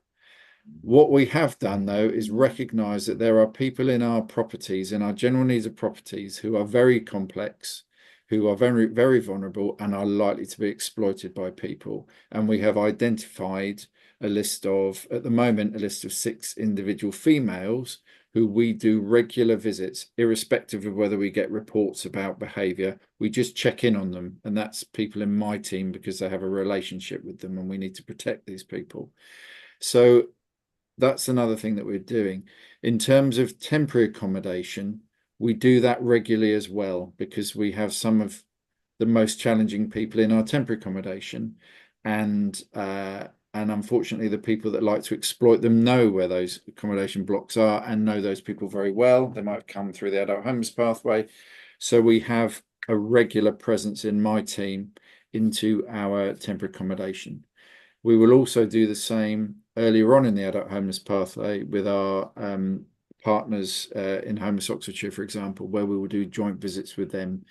Speaker 10: What we have done, though, is recognise that there are people in our properties, in our general needs of properties, who are very complex, who are very, very vulnerable and are likely to be exploited by people. And we have identified a list of, at the moment, a list of 6 individual females who we do regular visits, irrespective of whether we get reports about behaviour. We just check in on them. And that's people in my team because they have a relationship with them and we need to protect these people. So that's another thing that we're doing. In terms of temporary accommodation, we do that regularly as well, because we have some of the most challenging people in our temporary accommodation. And unfortunately, the people that like to exploit them know where those accommodation blocks are and know those people very well. They might have come through the adult homes pathway. So we have a regular presence in my team into our temporary accommodation. We will also do the same earlier on in the adult homeless pathway with our partners in Homeless Oxfordshire, for example, where we will do joint visits with them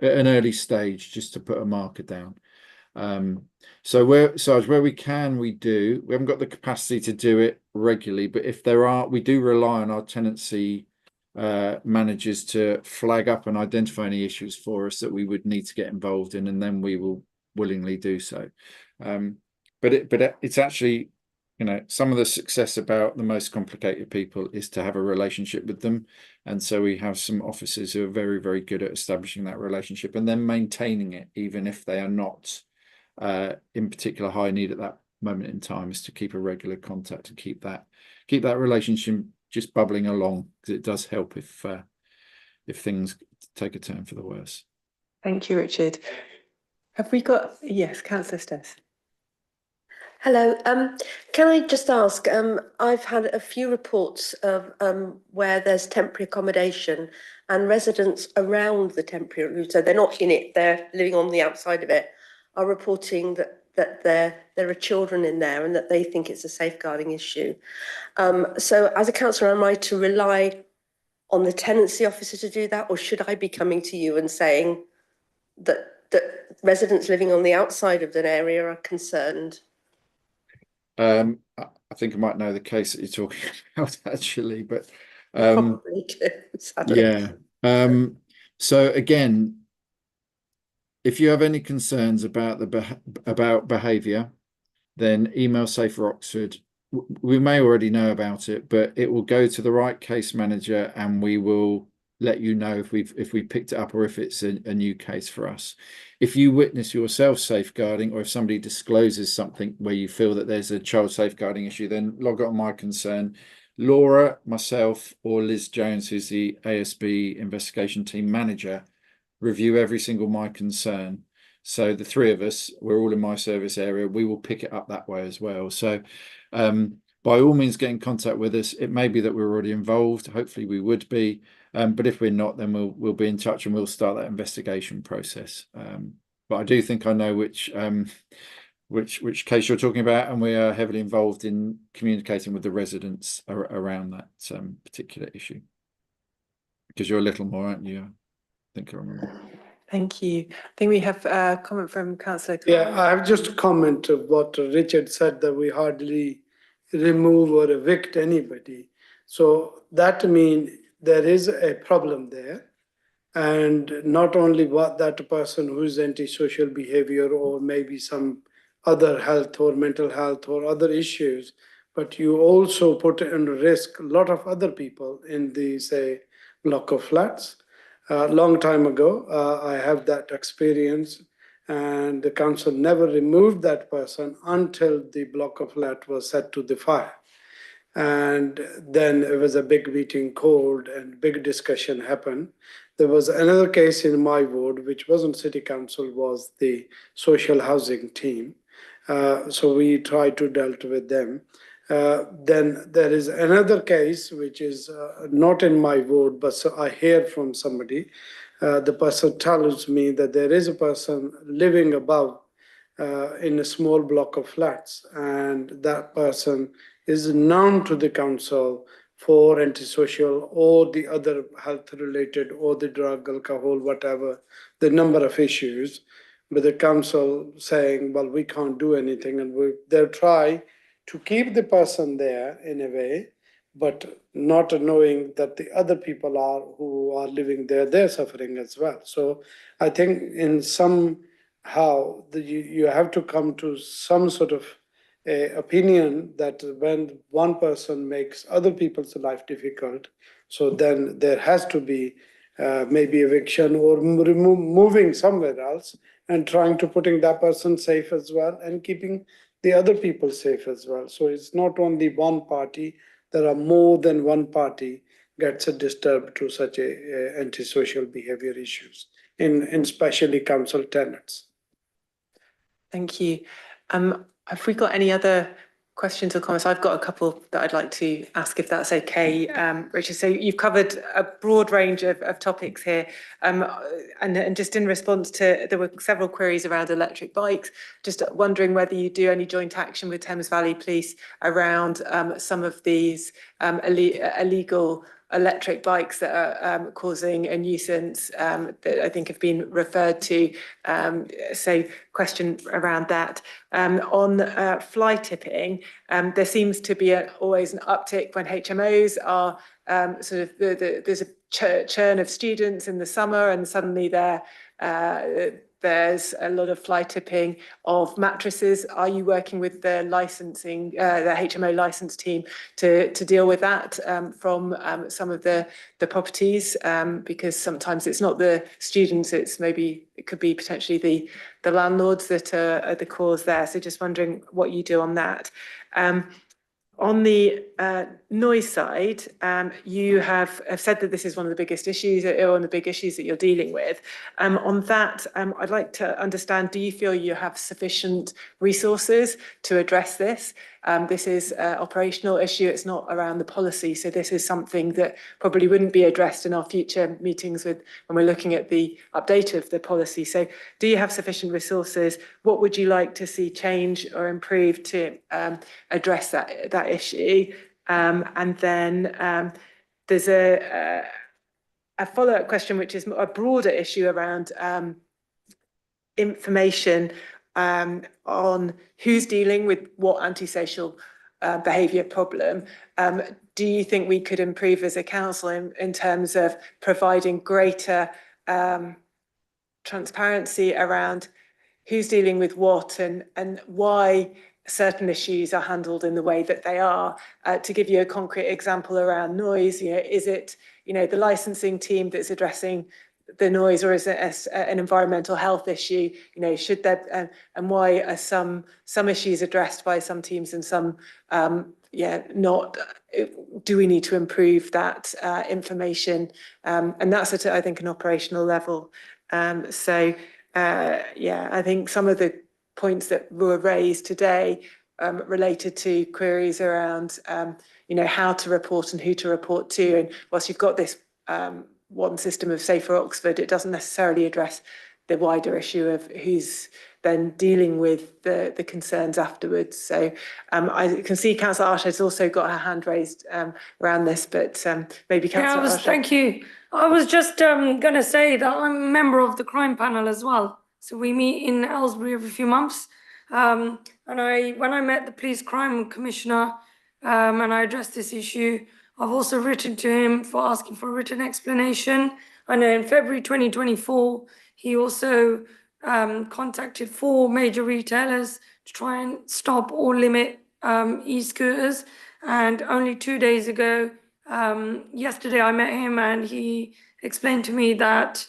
Speaker 10: at an early stage just to put a marker down. So where we can, we do. We haven't got the capacity to do it regularly, but if there are, we do rely on our tenancy managers to flag up and identify any issues for us that we would need to get involved in, and then we will willingly do so. But it's actually, you know, some of the success about the most complicated people is to have a relationship with them. And so we have some officers who are very, very good at establishing that relationship and then maintaining it, even if they are not in particular high need at that moment in time, is to keep a regular contact and keep that relationship just bubbling along, because it does help if things take a turn for the worse.
Speaker 1: Thank you, Richard. Have we got, yes, Councillor Stess.
Speaker 15: Hello. Can I just ask, I've had a few reports of where there's temporary accommodation and residents around the temporary, so they're not in it, they're living on the outside of it, are reporting that there are children in there and that they think it's a safeguarding issue. So as a councillor, am I to rely on the tenancy officer to do that, or should I be coming to you and saying that residents living on the outside of an area are concerned?
Speaker 10: I think I might know the case that you're talking about actually, but
Speaker 15: Probably do, sadly.
Speaker 10: yeah. So again, if you have any concerns about about behaviour, then email Safer Oxford. We may already know about it, but it will go to the right case manager, and we will let you know if we picked it up or if it's a new case for us. If you witness yourself safeguarding, or if somebody discloses something where you feel that there's a child safeguarding issue, then log it on My Concern. Laura, myself, or Liz Jones, who's the ASB investigation team manager, review every single My Concern. So the 3 of us, we're all in my service area, we will pick it up that way as well. So by all means, get in contact with us. It may be that we're already involved. Hopefully we would be. But if we're not, then we'll be in touch and we'll start that investigation process. But I do think I know which case you're talking about, and we are heavily involved in communicating with the residents around that particular issue. Because you're a little more, aren't you? I think I remember.
Speaker 1: Thank you. I think we have a comment from Councillor.
Speaker 13: Yeah, I have just a comment of what Richard said, that we hardly remove or evict anybody. So that means there is a problem there. And not only what that person who is antisocial behavior or maybe some other health or mental health or other issues, but you also put in risk a lot of other people in the, say, block of flats. A long time ago, I have that experience, and the council never removed that person until the block of flat was set to the fire. And then it was a big meeting called and big discussion happened. There was another case in my ward, which wasn't city council, was the social housing team. So we tried to deal with them. Then there is another case, which is not in my ward, but so I hear from somebody. The person tells me that there is a person living above in a small block of flats, and that person is known to the council for antisocial or the other health related or the drug, alcohol, whatever, the number of issues, but the council saying, well, we can't do anything, and they'll try to keep the person there in a way, but not knowing that the other people are who are living there, they're suffering as well. So I think in somehow you have to come to some sort of opinion that when one person makes other people's life difficult, so then there has to be maybe eviction or moving somewhere else and trying to putting that person safe as well and keeping the other people safe as well. So it's not only one party, there are more than one party gets disturbed to such a antisocial behavior issues in especially council tenants.
Speaker 1: Thank you. Have we got any other questions or comments? I've got a couple that I'd like to ask, if that's okay, Richard. So you've covered a broad range of topics here, and just in response to, there were several queries around electric bikes, just wondering whether you do any joint action with Thames Valley Police around some of these illegal electric bikes that are causing a nuisance that I think have been referred to. So question around that. On fly tipping, there seems to be always an uptick when HMOs are sort of, there's a churn of students in the summer, and suddenly there's a lot of fly tipping of mattresses. Are you working with the licensing, the HMO license team to deal with that from some of the properties? Because sometimes it's not the students, it could be potentially the landlords that are the cause there. So just wondering what you do on that. On the noise side, you have said that this is one of the biggest issues, or one of the big issues that you're dealing with. On that, I'd like to understand, do you feel you have sufficient resources to address this? This is an operational issue, it's not around the policy, so this is something that probably wouldn't be addressed in our future meetings when we're looking at the update of the policy. So do you have sufficient resources? What would you like to see change or improve to address that issue? And then there's a follow-up question, which is a broader issue around information on who's dealing with what antisocial behaviour problem. Do you think we could improve as a council in terms of providing greater transparency around who's dealing with what and why certain issues are handled in the way that they are? To give you a concrete example around noise, is it the licensing team that's addressing the noise, or is it an environmental health issue? Should there and why are some issues addressed by some teams and some not? Do we need to improve that information? And that's at, I think, an operational level. I think some of the points that were raised today related to queries around how to report and who to report to. And whilst you've got this one system of Safer Oxford, it doesn't necessarily address the wider issue of who's then dealing with the concerns afterwards. So I can see Councillor Arsha has also got her hand raised around this, but maybe Councillor Arsha.
Speaker 9: Thank you. I was just going to say that I'm a member of the crime panel as well. So we meet in Aylesbury every few months. And when I met the police crime commissioner and I addressed this issue, I've also written to him for asking for a written explanation. I know in February 2024, he also contacted 4 major retailers to try and stop or limit e-scooters. And only 2 days ago, yesterday I met him and he explained to me that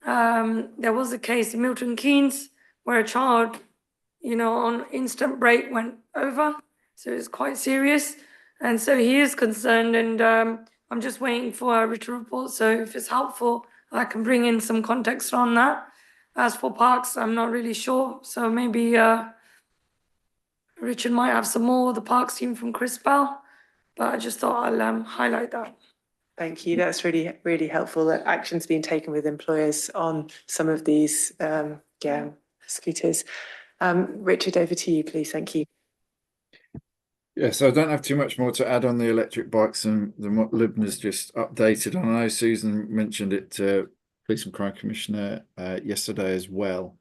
Speaker 9: there was a case in Milton Keynes where a child, on instant brake went over. So it's quite serious. And so he is concerned, and I'm just waiting for a written report. So if it's helpful, I can bring in some context on that. As for parks, I'm not really sure. So maybe Richard might have some more, the parks team from Chris Bell. But I just thought I'll highlight that.
Speaker 1: Thank you. That's really, really helpful that action's being taken with employers on some of these scooters. Richard, over to you, please. Thank you.
Speaker 10: Yeah, so I don't have too much more to add on the electric bikes than what Lubna's just updated on. I know Susan mentioned it to Police and Crime Commissioner yesterday as well.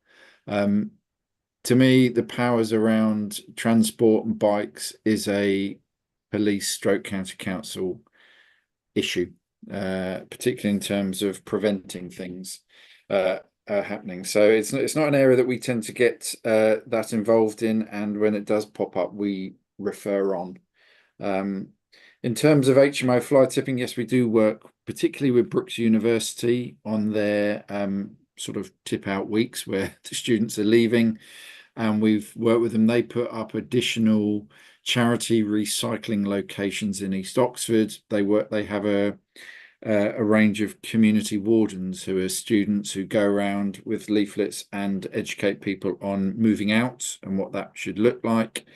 Speaker 10: To me, the powers around transport and bikes is a police/county council issue, particularly in terms of preventing things happening. So it's not an area that we tend to get that involved in, and when it does pop up, we refer on. In terms of HMO fly tipping, yes, we do work particularly with Brookes University on their sort of tip out weeks where the students are leaving, and we've worked with them. They put up additional charity recycling locations in East Oxford. They have a range of community wardens who are students who go around with leaflets and educate people on moving out and what that should look like.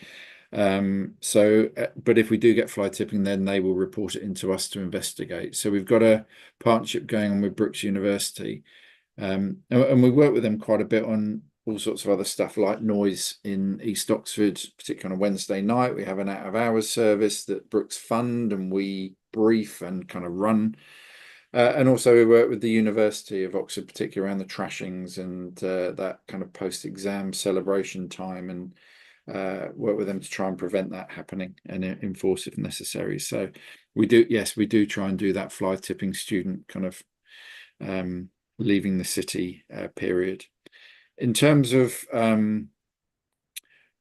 Speaker 10: But if we do get fly tipping, then they will report it into us to investigate. So we've got a partnership going on with Brookes University, and we work with them quite a bit on all sorts of other stuff like noise in East Oxford, particularly on a Wednesday night. We have an out of hours service that Brookes fund, and we brief and kind of run. And also we work with the University of Oxford, particularly around the trashings and that kind of post-exam celebration time, and work with them to try and prevent that happening and enforce if necessary. So we do try and do that fly tipping student kind of leaving the city period. In terms of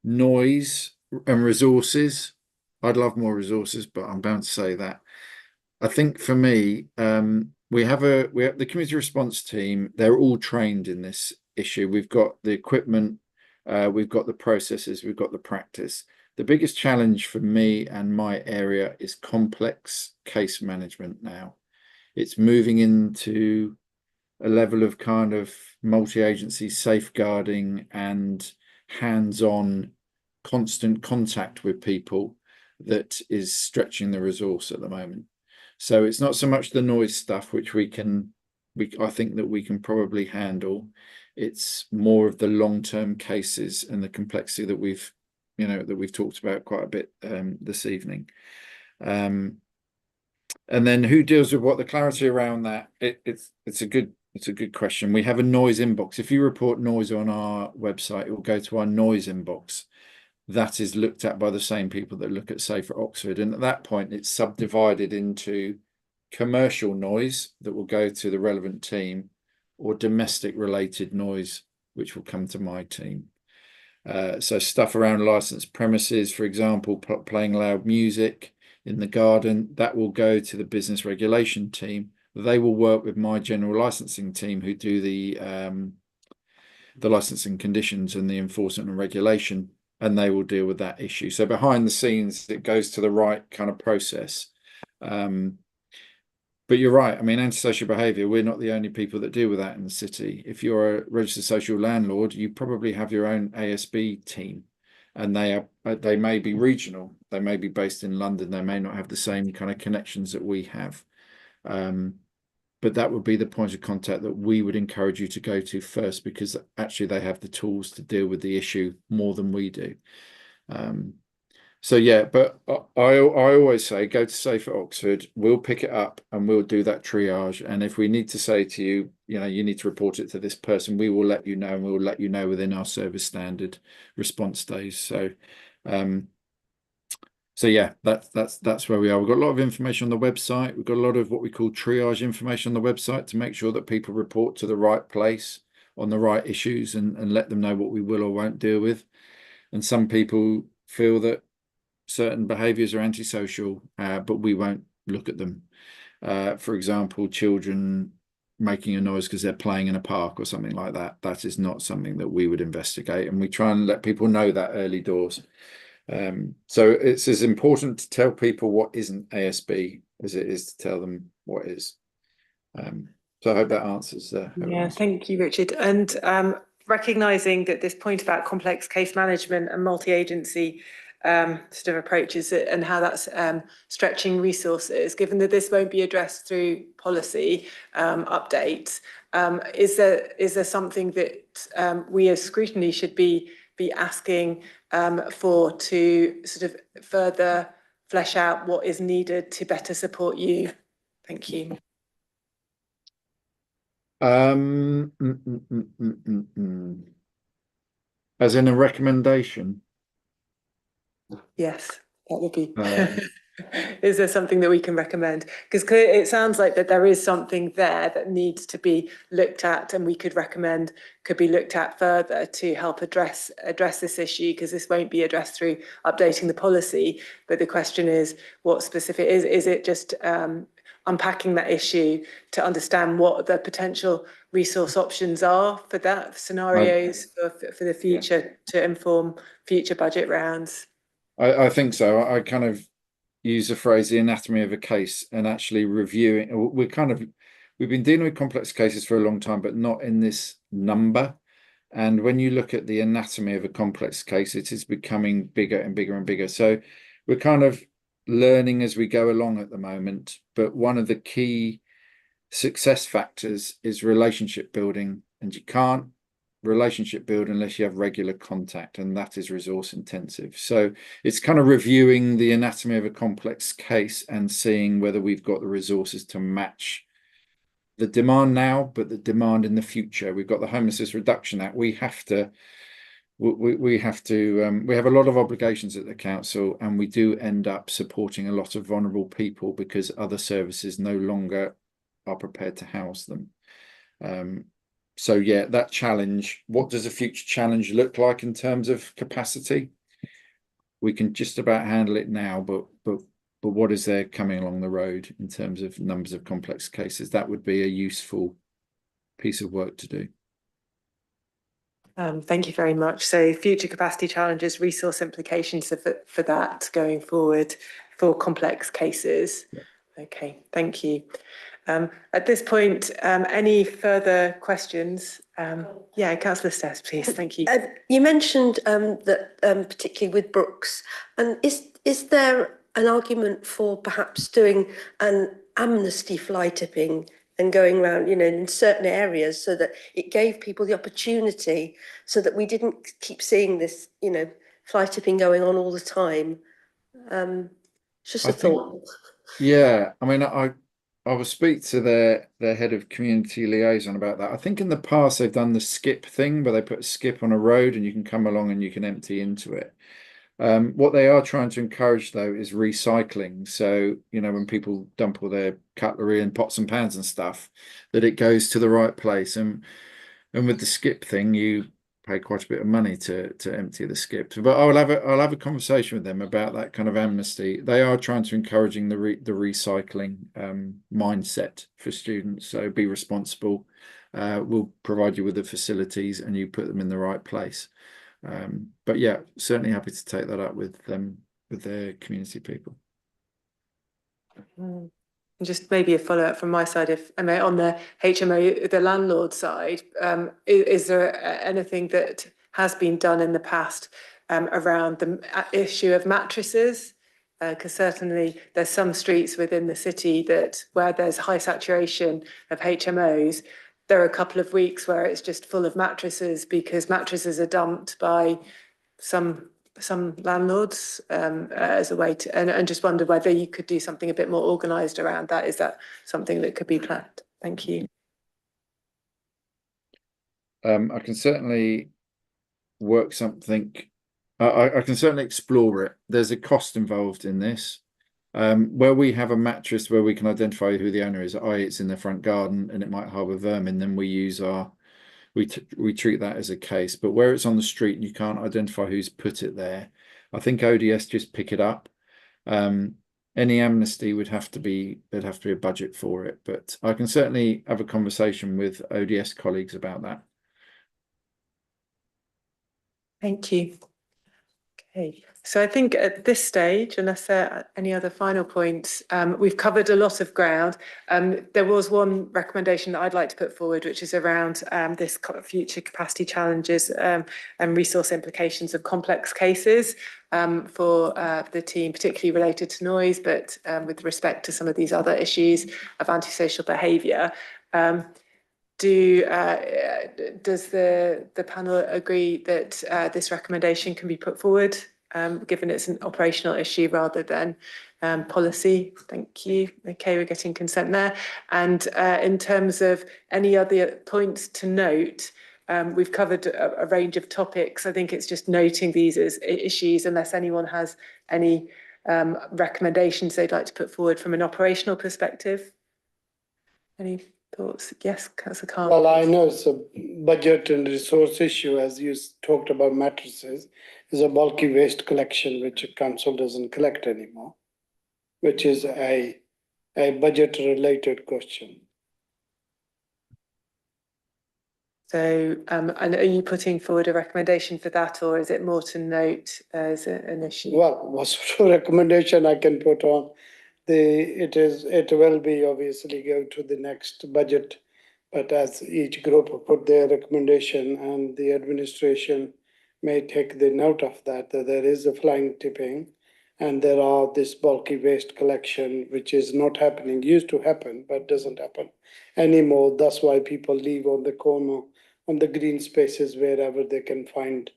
Speaker 10: noise and resources, I'd love more resources, but I'm bound to say that. I think for me, we have the community response team. They're all trained in this issue. We've got the equipment, we've got the processes, we've got the practice. The biggest challenge for me and my area is complex case management now. It's moving into a level of kind of multi-agency safeguarding and hands-on constant contact with people that is stretching the resource at the moment. So it's not so much the noise stuff, which I think that we can probably handle. It's more of the long-term cases and the complexity that we've talked about quite a bit this evening. And then who deals with what? The clarity around that, it's a good question. We have a noise inbox. If you report noise on our website, it will go to our noise inbox. That is looked at by the same people that look at Safer Oxford. And at that point, it's subdivided into commercial noise that will go to the relevant team, or domestic related noise, which will come to my team. So stuff around licensed premises, for example, playing loud music in the garden, that will go to the business regulation team. They will work with my general licensing team who do the licensing conditions and the enforcement and regulation, and they will deal with that issue. So behind the scenes, it goes to the right kind of process. But you're right. I mean, antisocial behaviour, we're not the only people that deal with that in the city. If you're a registered social landlord, you probably have your own ASB team, and they may be regional. They may be based in London. They may not have the same kind of connections that we have. But that would be the point of contact that we would encourage you to go to first, because actually they have the tools to deal with the issue more than we do. So yeah, but I always say go to Safer Oxford. We'll pick it up and we'll do that triage. And if we need to say to you, you need to report it to this person, we will let you know, and we'll let you know within our service standard response days. So yeah, that's where we are. We've got a lot of information on the website. We've got a lot of what we call triage information on the website to make sure that people report to the right place on the right issues, and let them know what we will or won't deal with. And some people feel that certain behaviours are antisocial, but we won't look at them. For example, children making a noise because they're playing in a park or something like that. That is not something that we would investigate, and we try and let people know that early doors. So it's as important to tell people what isn't ASB as it is to tell them what is. So I hope that answers.
Speaker 1: Yeah, thank you, Richard. And recognising that this point about complex case management and multi-agency sort of approaches and how that's stretching resources, given that this won't be addressed through policy updates, is there something that we as Scrutiny should be asking to sort of further flesh out what is needed to better support you? Thank you.
Speaker 10: As in a recommendation?
Speaker 1: Yes, that would be. Is there something that we can recommend? Because it sounds like that there is something there that needs to be looked at, and we could recommend could be looked at further to help address this issue, because this won't be addressed through updating the policy. But the question is, what specific is it just unpacking that issue to understand what the potential resource options are for that, scenarios for the future to inform future budget rounds?
Speaker 10: I think so. I kind of use the phrase the anatomy of a case, and actually reviewing. We've been dealing with complex cases for a long time, but not in this number. And when you look at the anatomy of a complex case, it is becoming bigger and bigger and bigger. So we're kind of learning as we go along at the moment. But one of the key success factors is relationship building, and you can't relationship build unless you have regular contact, and that is resource intensive. So it's kind of reviewing the anatomy of a complex case and seeing whether we've got the resources to match the demand now, but the demand in the future. We've got the Homelessness Reduction Act. We have a lot of obligations at the council, and we do end up supporting a lot of vulnerable people because other services no longer are prepared to house them. So yeah, that challenge, what does a future challenge look like in terms of capacity? We can just about handle it now, but what is there coming along the road in terms of numbers of complex cases? That would be a useful piece of work to do.
Speaker 1: Thank you very much. So future capacity challenges, resource implications for that going forward for complex cases.
Speaker 10: Yeah.
Speaker 1: Okay, thank you. At this point, any further questions? Yeah, Councillor Stess, please. Thank you.
Speaker 15: You mentioned that particularly with Brooks, and is there an argument for perhaps doing an amnesty fly tipping and going around, in certain areas, so that it gave people the opportunity, so that we didn't keep seeing this, fly tipping going on all the time? Just a thought.
Speaker 10: Yeah, I mean, I will speak to their head of community liaison about that. I think in the past they've done the skip thing, where they put a skip on a road and you can come along and you can empty into it. What they are trying to encourage, though, is recycling. So, when people dump all their cutlery and pots and pans and stuff, that it goes to the right place. And with the skip thing, you pay quite a bit of money to empty the skips. But I'll have a conversation with them about that kind of amnesty. They are trying to encouraging the recycling mindset for students. So be responsible. We'll provide you with the facilities, and you put them in the right place. But yeah, certainly happy to take that up with them, with their community people.
Speaker 1: Just maybe a follow-up from my side, if I may, on the HMO, the landlord side, is there anything that has been done in the past around the issue of mattresses? Because certainly there's some streets within the city where there's high saturation of HMOs. There are a couple of weeks where it's just full of mattresses because mattresses are dumped by some landlords as a way to, and just wonder whether you could do something a bit more organised around that. Is that something that could be planned? Thank you.
Speaker 10: I can certainly work something. I can certainly explore it. There's a cost involved in this. Where we have a mattress where we can identify who the owner is, i.e. it's in the front garden and it might harbour vermin, then we treat that as a case. But where it's on the street and you can't identify who's put it there, I think ODS just pick it up. Any amnesty there'd have to be a budget for it, but I can certainly have a conversation with ODS colleagues about that.
Speaker 1: Thank you. Okay, so I think at this stage, unless there are any other final points, we've covered a lot of ground. There was one recommendation that I'd like to put forward, which is around this future capacity challenges and resource implications of complex cases for the team, particularly related to noise, but with respect to some of these other issues of antisocial behaviour. does the panel agree that this recommendation can be put forward, given it's an operational issue rather than policy? Thank you. Okay, we're getting consent there. And in terms of any other points to note, we've covered a range of topics. I think it's just noting these as issues, unless anyone has any recommendations they'd like to put forward from an operational perspective. Any thoughts? Yes, Councillor Khan.
Speaker 13: Well, I know it's a budget and resource issue, as you talked about mattresses, is a bulky waste collection which council doesn't collect anymore, which is a budget related question.
Speaker 1: So, and are you putting forward a recommendation for that, or is it more to note as an issue?
Speaker 13: Well, what sort of recommendation I can put on? It will be obviously go to the next budget, but as each group put their recommendation, and the administration may take the note of that there is a flying tipping, and there are this bulky waste collection which is not happening, used to happen but doesn't happen anymore. That's why people leave on the corner, on the green spaces, wherever they can find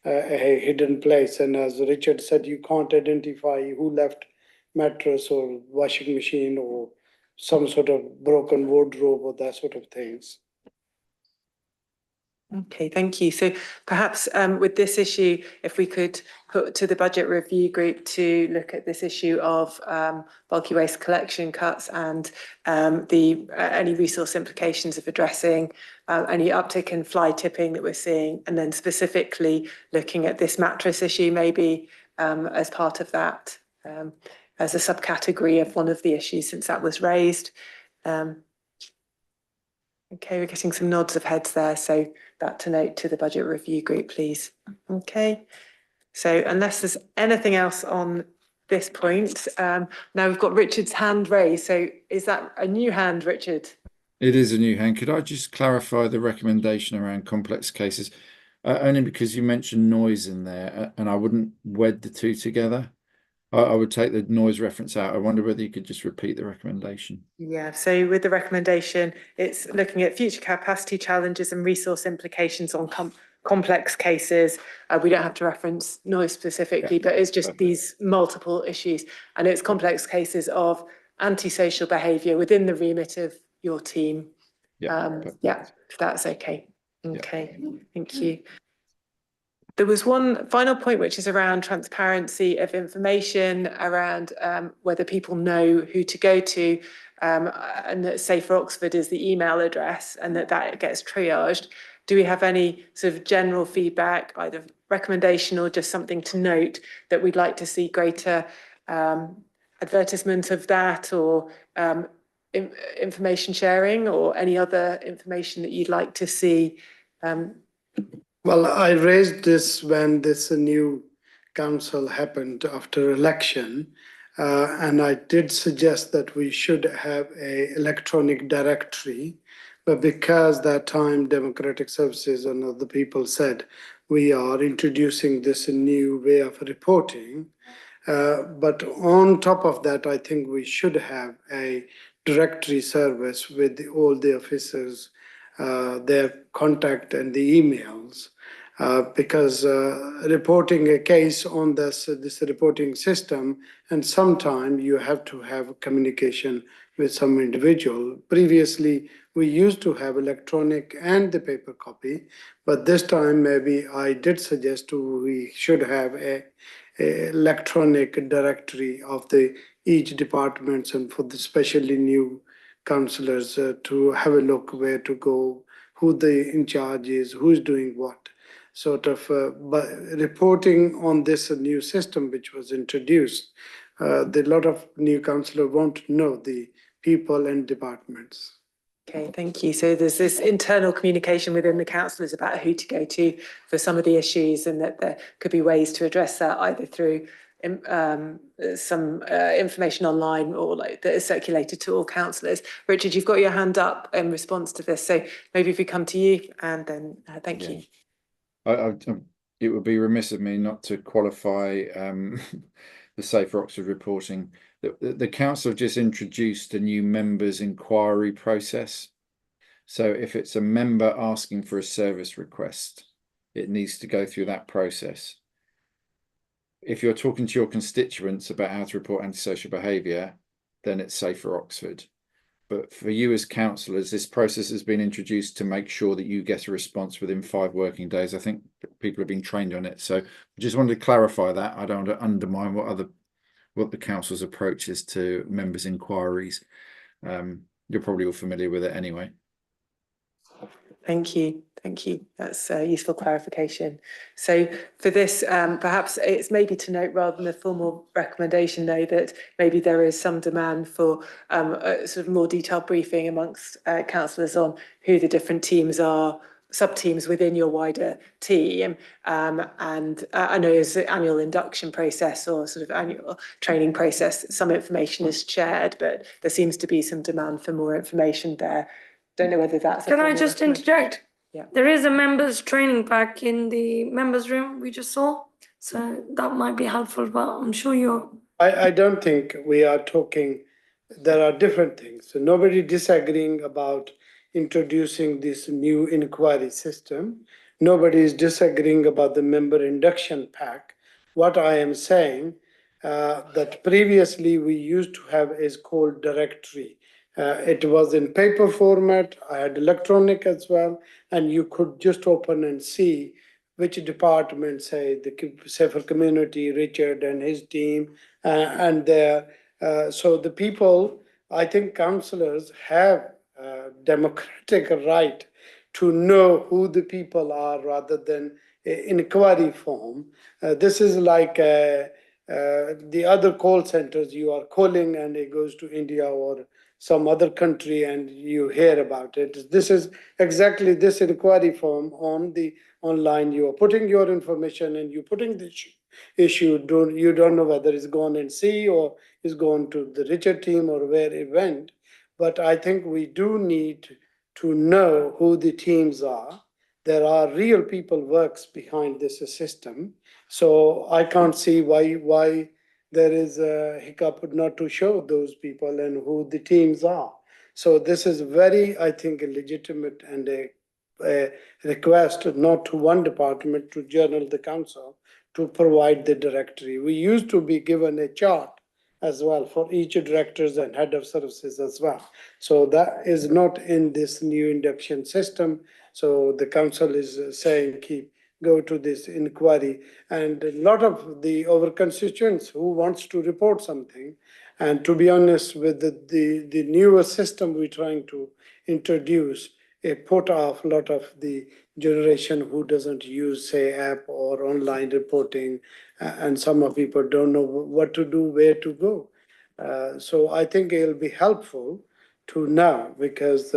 Speaker 13: a hidden place. And as Richard said, you can't identify who left mattress or washing machine or some sort of broken wardrobe or that sort of things.
Speaker 1: Okay, thank you. So perhaps with this issue, if we could put to the budget review group to look at this issue of bulky waste collection cuts and any resource implications of addressing any uptick in fly tipping that we're seeing, and then specifically looking at this mattress issue maybe as part of that, as a subcategory of one of the issues since that was raised. Okay, we're getting some nods of heads there, so that to note to the budget review group, please. Okay, so unless there's anything else on this point, now we've got Richard's hand raised. So is that a new hand, Richard?
Speaker 10: It is a new hand. Could I just clarify the recommendation around complex cases? Only because you mentioned noise in there, and I wouldn't wed the two together. I would take the noise reference out. I wonder whether you could just repeat the recommendation.
Speaker 1: Yeah, so with the recommendation, it's looking at future capacity challenges and resource implications on complex cases. We don't have to reference noise specifically, but it's just these multiple issues, and it's complex cases of antisocial behaviour within the remit of your team. Yeah, if that's okay. Okay, thank you. There was one final point, which is around transparency of information, around whether people know who to go to, and that Safe for Oxford is the email address, and that gets triaged. Do we have any sort of general feedback, either recommendation or just something to note that we'd like to see greater advertisement of that, or information sharing, or any other information that you'd like to see?
Speaker 13: Well, I raised this when this new council happened after election, and I did suggest that we should have an electronic directory, but because that time Democratic Services and other people said we are introducing this new way of reporting, but on top of that, I think we should have a directory service with all the officers, their contact and the emails, because reporting a case on this reporting system, and sometimes you have to have communication with some individual. Previously, we used to have electronic and the paper copy, but this time maybe I did suggest we should have a electronic directory of the each departments, and for the especially new councillors to have a look where to go, who the in charge is, who's doing what. Sort of but reporting on this new system which was introduced, the lot of new councillors won't know the people and departments.
Speaker 1: Okay, thank you. So there's this internal communication within the councillors about who to go to for some of the issues, and that there could be ways to address that either through some information online or like that is circulated to all councillors. Richard, you've got your hand up in response to this, so maybe if we come to you, and then thank you.
Speaker 10: It would be remiss of me not to qualify the Safe for Oxford reporting. The council have just introduced a new members' inquiry process. So if it's a member asking for a service request, it needs to go through that process. If you're talking to your constituents about how to report antisocial behaviour, then it's safer Oxford. But for you as councillors, this process has been introduced to make sure that you get a response within 5 working days. I think people have been trained on it. So I just wanted to clarify that. I don't want to undermine what the council's approach is to members' inquiries. You're probably all familiar with it anyway.
Speaker 1: Thank you. Thank you. That's a useful clarification. So for this, perhaps it's maybe to note rather than a formal recommendation, though, that maybe there is some demand for a sort of more detailed briefing amongst councillors on who the different teams are, sub-teams within your wider team. And I know as an annual induction process or sort of annual training process, some information is shared, but there seems to be some demand for more information there. Don't know whether that's.
Speaker 9: Can I just interject?
Speaker 1: Yeah.
Speaker 9: There is a members training pack in the members room we just saw, so that might be helpful, but I'm sure you're.
Speaker 13: I don't think we are talking, there are different things. So nobody disagreeing about introducing this new inquiry system. Nobody is disagreeing about the member induction pack. What I am saying that previously we used to have is called directory. It was in paper format, I had electronic as well, and you could just open and see which department, say the Safer Community, Richard and his team, and there. So the people, I think councillors have democratic right to know who the people are rather than inquiry form. This is like the other call centers you are calling and it goes to India or some other country and you hear about it. This is exactly this inquiry form on the online. You are putting your information and you putting the issue. You don't know whether it's gone in C or it's gone to the Richard team or where it went. But I think we do need to know who the teams are. There are real people works behind this system. So I can't see why there is a hiccup not to show those people and who the teams are. So this is very, I think, a legitimate and a request not to one department to journal the council to provide the directory. We used to be given a chart as well for each directors and head of services as well. So that is not in this new induction system. So the council is saying go to this inquiry, and a lot of our constituents who wants to report something, and to be honest with the newer system we're trying to introduce, it put off a lot of the generation who doesn't use, say, app or online reporting, and some of people don't know what to do, where to go. So I think it'll be helpful to know, because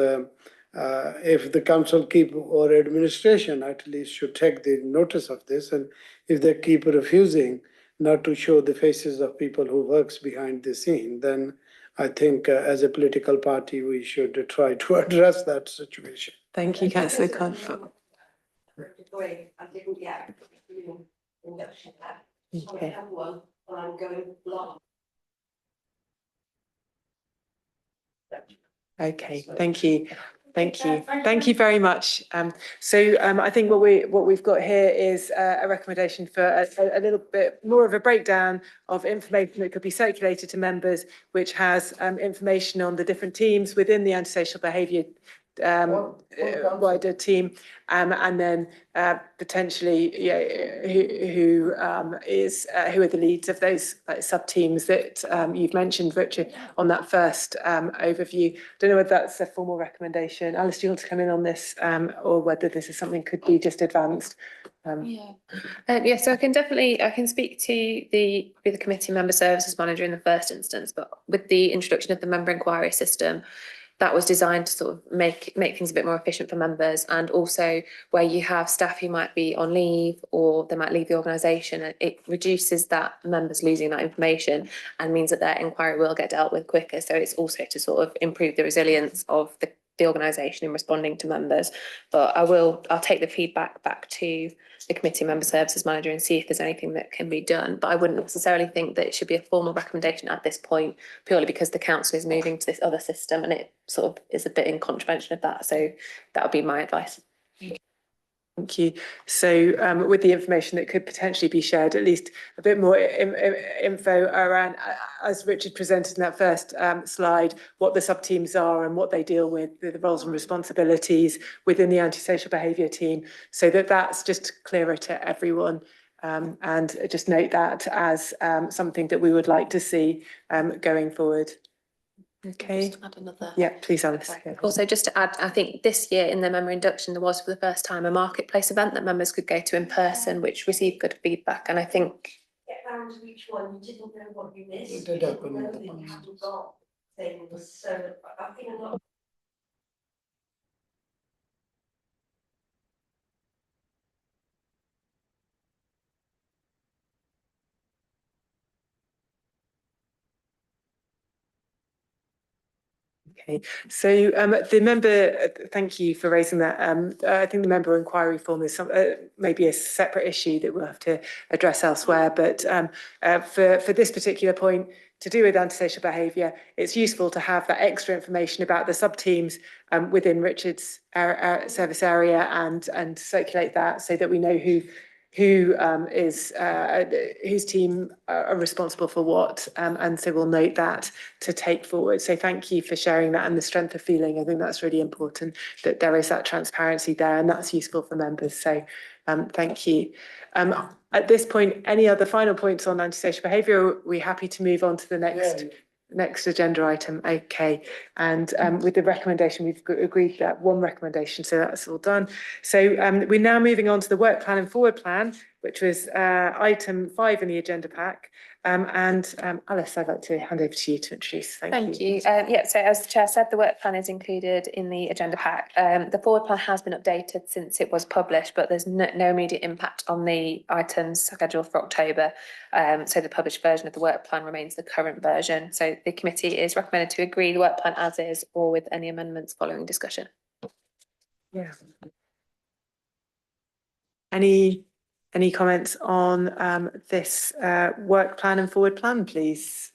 Speaker 13: if the council keep or administration at least should take the notice of this, and if they keep refusing not to show the faces of people who works behind the scene, then I think as a political party we should try to address that situation.
Speaker 1: Thank you, Councillor Confer.
Speaker 15: I didn't get induction pack.
Speaker 1: Okay.
Speaker 15: I have one, but I'm going long.
Speaker 1: Okay, thank you. Thank you. Thank you very much. So I think what we've got here is a recommendation for a little bit more of a breakdown of information that could be circulated to members, which has information on the different teams within the antisocial behaviour wider team, and then potentially who are the leads of those sub teams that you've mentioned, Richard, on that first overview. Don't know whether that's a formal recommendation. Alice, do you want to come in on this, or whether this is something could be just advanced?
Speaker 2: Yeah, so I can speak to the committee member services manager in the first instance, but with the introduction of the member inquiry system, that was designed to sort of make things a bit more efficient for members, and also where you have staff who might be on leave or they might leave the organisation, it reduces that members losing that information and means that their inquiry will get dealt with quicker. So it's also to sort of improve the resilience of the organisation in responding to members. But I'll take the feedback back to the committee member services manager and see if there's anything that can be done. But I wouldn't necessarily think that it should be a formal recommendation at this point, purely because the council is moving to this other system and it sort of is a bit in contravention of that. So that would be my advice.
Speaker 1: Thank you. So with the information that could potentially be shared, at least a bit more info around, as Richard presented in that first slide, what the sub-teams are and what they deal with, the roles and responsibilities within the antisocial behaviour team, so that that's just clearer to everyone. And just note that as something that we would like to see going forward. Okay.
Speaker 2: Just add another.
Speaker 1: Yeah, please, Alice. Yeah.
Speaker 2: Also, just to add, I think this year in the member induction, there was for the first time a marketplace event that members could go to in person, which received good feedback. And I think
Speaker 15: Get round to each one, you didn't know what you missed.
Speaker 13: It did happen.
Speaker 15: You didn't know that you hadn't got things. So I think a lot of
Speaker 1: Okay, so the member, thank you for raising that. I think the member inquiry form is maybe a separate issue that we'll have to address elsewhere. But for this particular point, to do with antisocial behaviour, it's useful to have that extra information about the sub-teams within Richard's service area and circulate that so that we know whose team are responsible for what, and so we'll note that to take forward. So thank you for sharing that and the strength of feeling. I think that's really important that there is that transparency there, and that's useful for members. So thank you. At this point, any other final points on antisocial behaviour? Are we happy to move on to the next agenda item? Okay, and with the recommendation, we've agreed that one recommendation, so that's all done. So we're now moving on to the work plan and forward plan, which was item 5 in the agenda pack. And Alice, I'd like to hand over to you to introduce.
Speaker 2: Thank you. Yeah, so as the chair said, the work plan is included in the agenda pack. The forward plan has been updated since it was published, but there's no immediate impact on the items scheduled for October. So the published version of the work plan remains the current version. So the committee is recommended to agree the work plan as is, or with any amendments following discussion.
Speaker 1: Yeah. Any comments on this work plan and forward plan, please?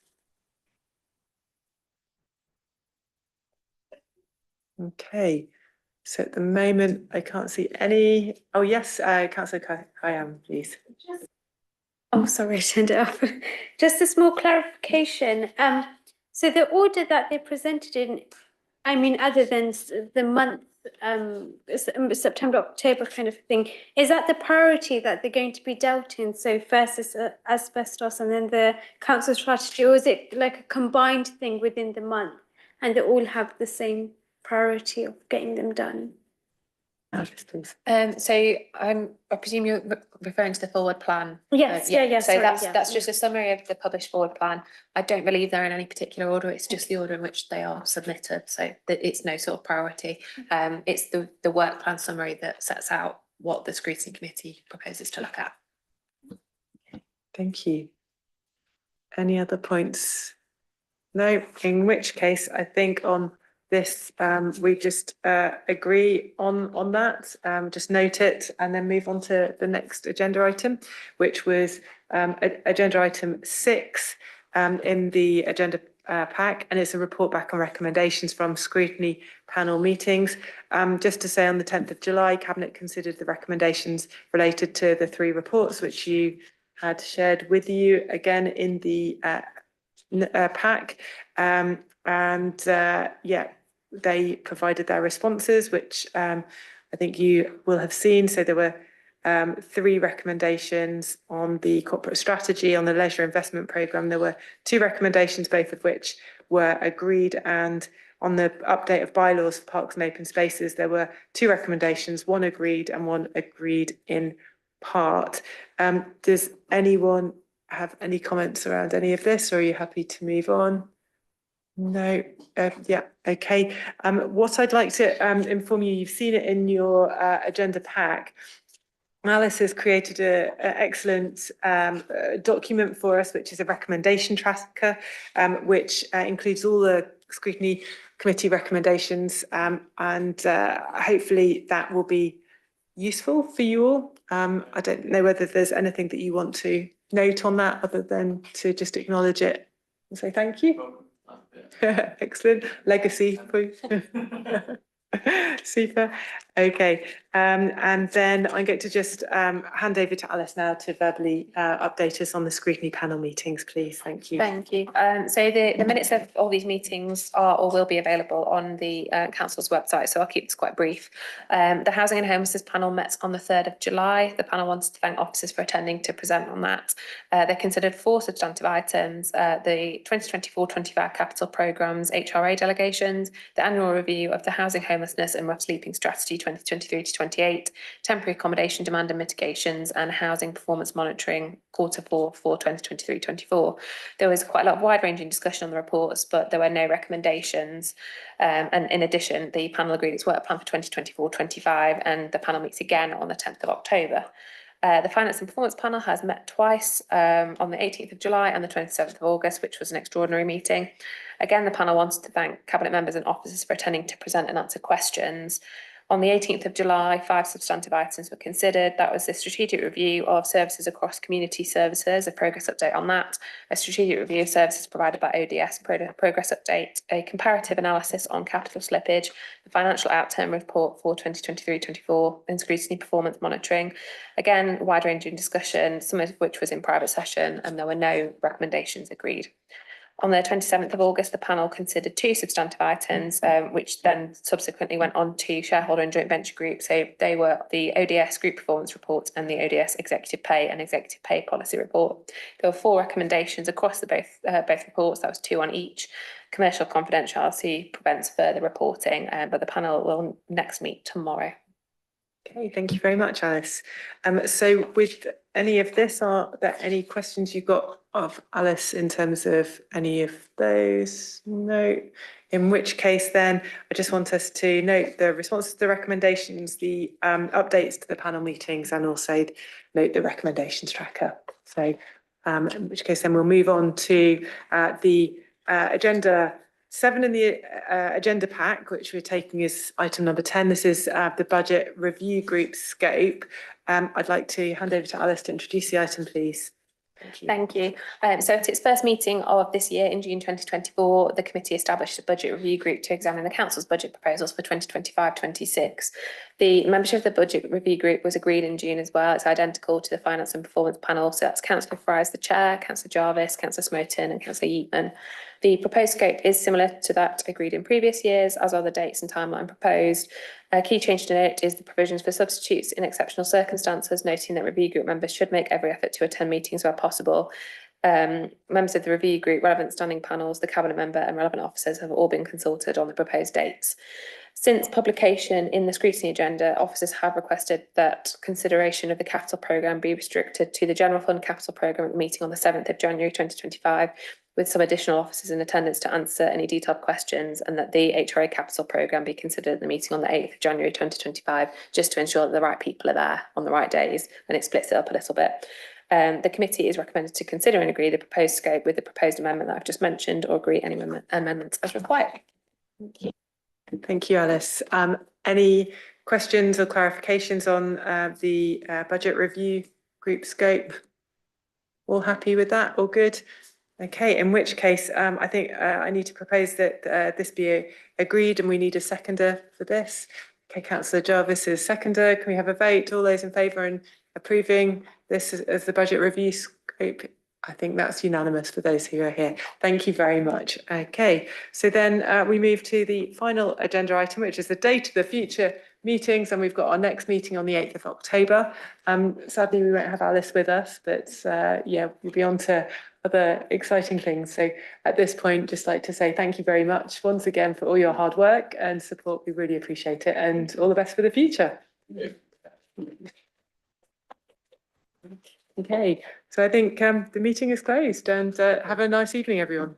Speaker 1: Okay, so at the moment I can't see any. Oh yes, Councillor Khayyam, please.
Speaker 12: Oh, sorry, I turned it off. Just a small clarification. So the order that they presented in, I mean, other than the month, September, October kind of thing, is that the priority that they're going to be dealt in? So first is asbestos and then the council strategy, or is it like a combined thing within the month and they all have the same priority of getting them done?
Speaker 1: Alice, please.
Speaker 2: So I presume you're referring to the forward plan.
Speaker 12: Yes, yeah.
Speaker 2: So
Speaker 12: sorry,
Speaker 2: that's just a summary of the published forward plan. I don't believe they're in any particular order. It's just the order in which they are submitted. So it's no sort of priority. It's the work plan summary that sets out what the scrutiny committee proposes to look at.
Speaker 1: Thank you. Any other points? No, in which case I think on this we just agree on that, just note it and then move on to the next agenda item, which was agenda item 6 in the agenda pack, and it's a report back on recommendations from scrutiny panel meetings. Just to say, on the 10th of July, Cabinet considered the recommendations related to the 3 reports which you had shared with you again in the pack, yeah, they provided their responses, which I think you will have seen. So there were 3 recommendations on the corporate strategy, on the leisure investment programme. There were 2 recommendations, both of which were agreed, and on the update of bylaws for parks and open spaces, there were 2 recommendations, 1 agreed and 1 agreed in part. Does anyone have any comments around any of this, or are you happy to move on? No, yeah, okay. What I'd like to inform you, you've seen it in your agenda pack. Alice has created an excellent document for us, which is a recommendation tracker, which includes all the scrutiny committee recommendations, and hopefully that will be useful for you all. I don't know whether there's anything that you want to note on that other than to just acknowledge it and say thank you. Excellent. Legacy. Super. Okay. And then I'm going to just hand over to Alice now to verbally update us on the scrutiny panel meetings, please. Thank you.
Speaker 2: Thank you. So the minutes of all these meetings are or will be available on the council's website, so I'll keep this quite brief. The Housing and Homelessness panel met on the 3rd of July. The panel wanted to thank officers for attending to present on that. They considered 4 substantive items: the 2024-25 capital programmes, HRA delegations, the annual review of the housing, homelessness and rough sleeping strategy 2023 to 28, temporary accommodation demand and mitigations, and housing performance monitoring Q4 for 2023-24. There was quite a lot of wide-ranging discussion on the reports, but there were no recommendations. And in addition, the panel agreed its work plan for 2024-25, and the panel meets again on the 10th of October. The Finance and Performance panel has met twice, on the 18th of July and the 27th of August, which was an extraordinary meeting. Again, the panel wanted to thank Cabinet members and officers for attending to present and answer questions. On the 18th of July, 5 substantive items were considered. That was the strategic review of services across community services, a progress update on that, a strategic review of services provided by ODS, progress update, a comparative analysis on capital slippage, the financial outturn report for 2023-24, and scrutiny performance monitoring. Again, wide-ranging discussion, some of which was in private session, and there were no recommendations agreed. On the 27th of August, the panel considered 2 substantive items, which then subsequently went on to shareholder and joint venture group. So they were the ODS group performance report and the ODS executive pay and executive pay policy report. There were 4 recommendations across the both reports. That was 2 on each. Commercial confidentiality prevents further reporting, but the panel will next meet tomorrow.
Speaker 1: Okay, thank you very much, Alice. So with any of this, are there any questions you've got of Alice in terms of any of those? No. In which case then, I just want us to note the responses to the recommendations, the updates to the panel meetings, and also note the recommendations tracker. So in which case then we'll move on to the agenda 7 in the agenda pack, which we're taking as item number 10. This is the budget review group scope. I'd like to hand over to Alice to introduce the item, please.
Speaker 2: Thank you. So at its first meeting of this year in June 2024, the committee established a budget review group to examine the council's budget proposals for 2025-26. The membership of the budget review group was agreed in June as well. It's identical to the finance and performance panel. So that's Councillor Fry as the chair, Councillor Jarvis, Councillor Smoten and Councillor Yeatman. The proposed scope is similar to that agreed in previous years, as are the dates and timeline proposed. A key change to note is the provisions for substitutes in exceptional circumstances, noting that review group members should make every effort to attend meetings where possible. Members of the review group, relevant standing panels, the cabinet member and relevant officers have all been consulted on the proposed dates. Since publication in the scrutiny agenda, officers have requested that consideration of the capital programme be restricted to the General Fund Capital Programme at the meeting on the 7th of January 2025, with some additional officers in attendance to answer any detailed questions, and that the HRA Capital Programme be considered at the meeting on the 8th of January 2025, just to ensure that the right people are there on the right days, and it splits it up a little bit. The committee is recommended to consider and agree the proposed scope with the proposed amendment that I've just mentioned, or agree any amendments as required. Thank you.
Speaker 1: Thank you, Alice. Any questions or clarifications on the budget review group scope? All happy with that? All good? Okay, in which case I think I need to propose that this be agreed, and we need a seconder for this. Okay, Councillor Jarvis is seconder. Can we have a vote? All those in favour in approving this as the budget review scope? I think that's unanimous for those who are here. Thank you very much. Okay, so then we move to the final agenda item, which is the date of the future meetings, and we've got our next meeting on the 8th of October. Sadly, we won't have Alice with us, but yeah, we'll be on to other exciting things. So at this point, just like to say thank you very much once again for all your hard work and support. We really appreciate it, and all the best for the future. Okay, so I think the meeting is closed, and have a nice evening, everyone.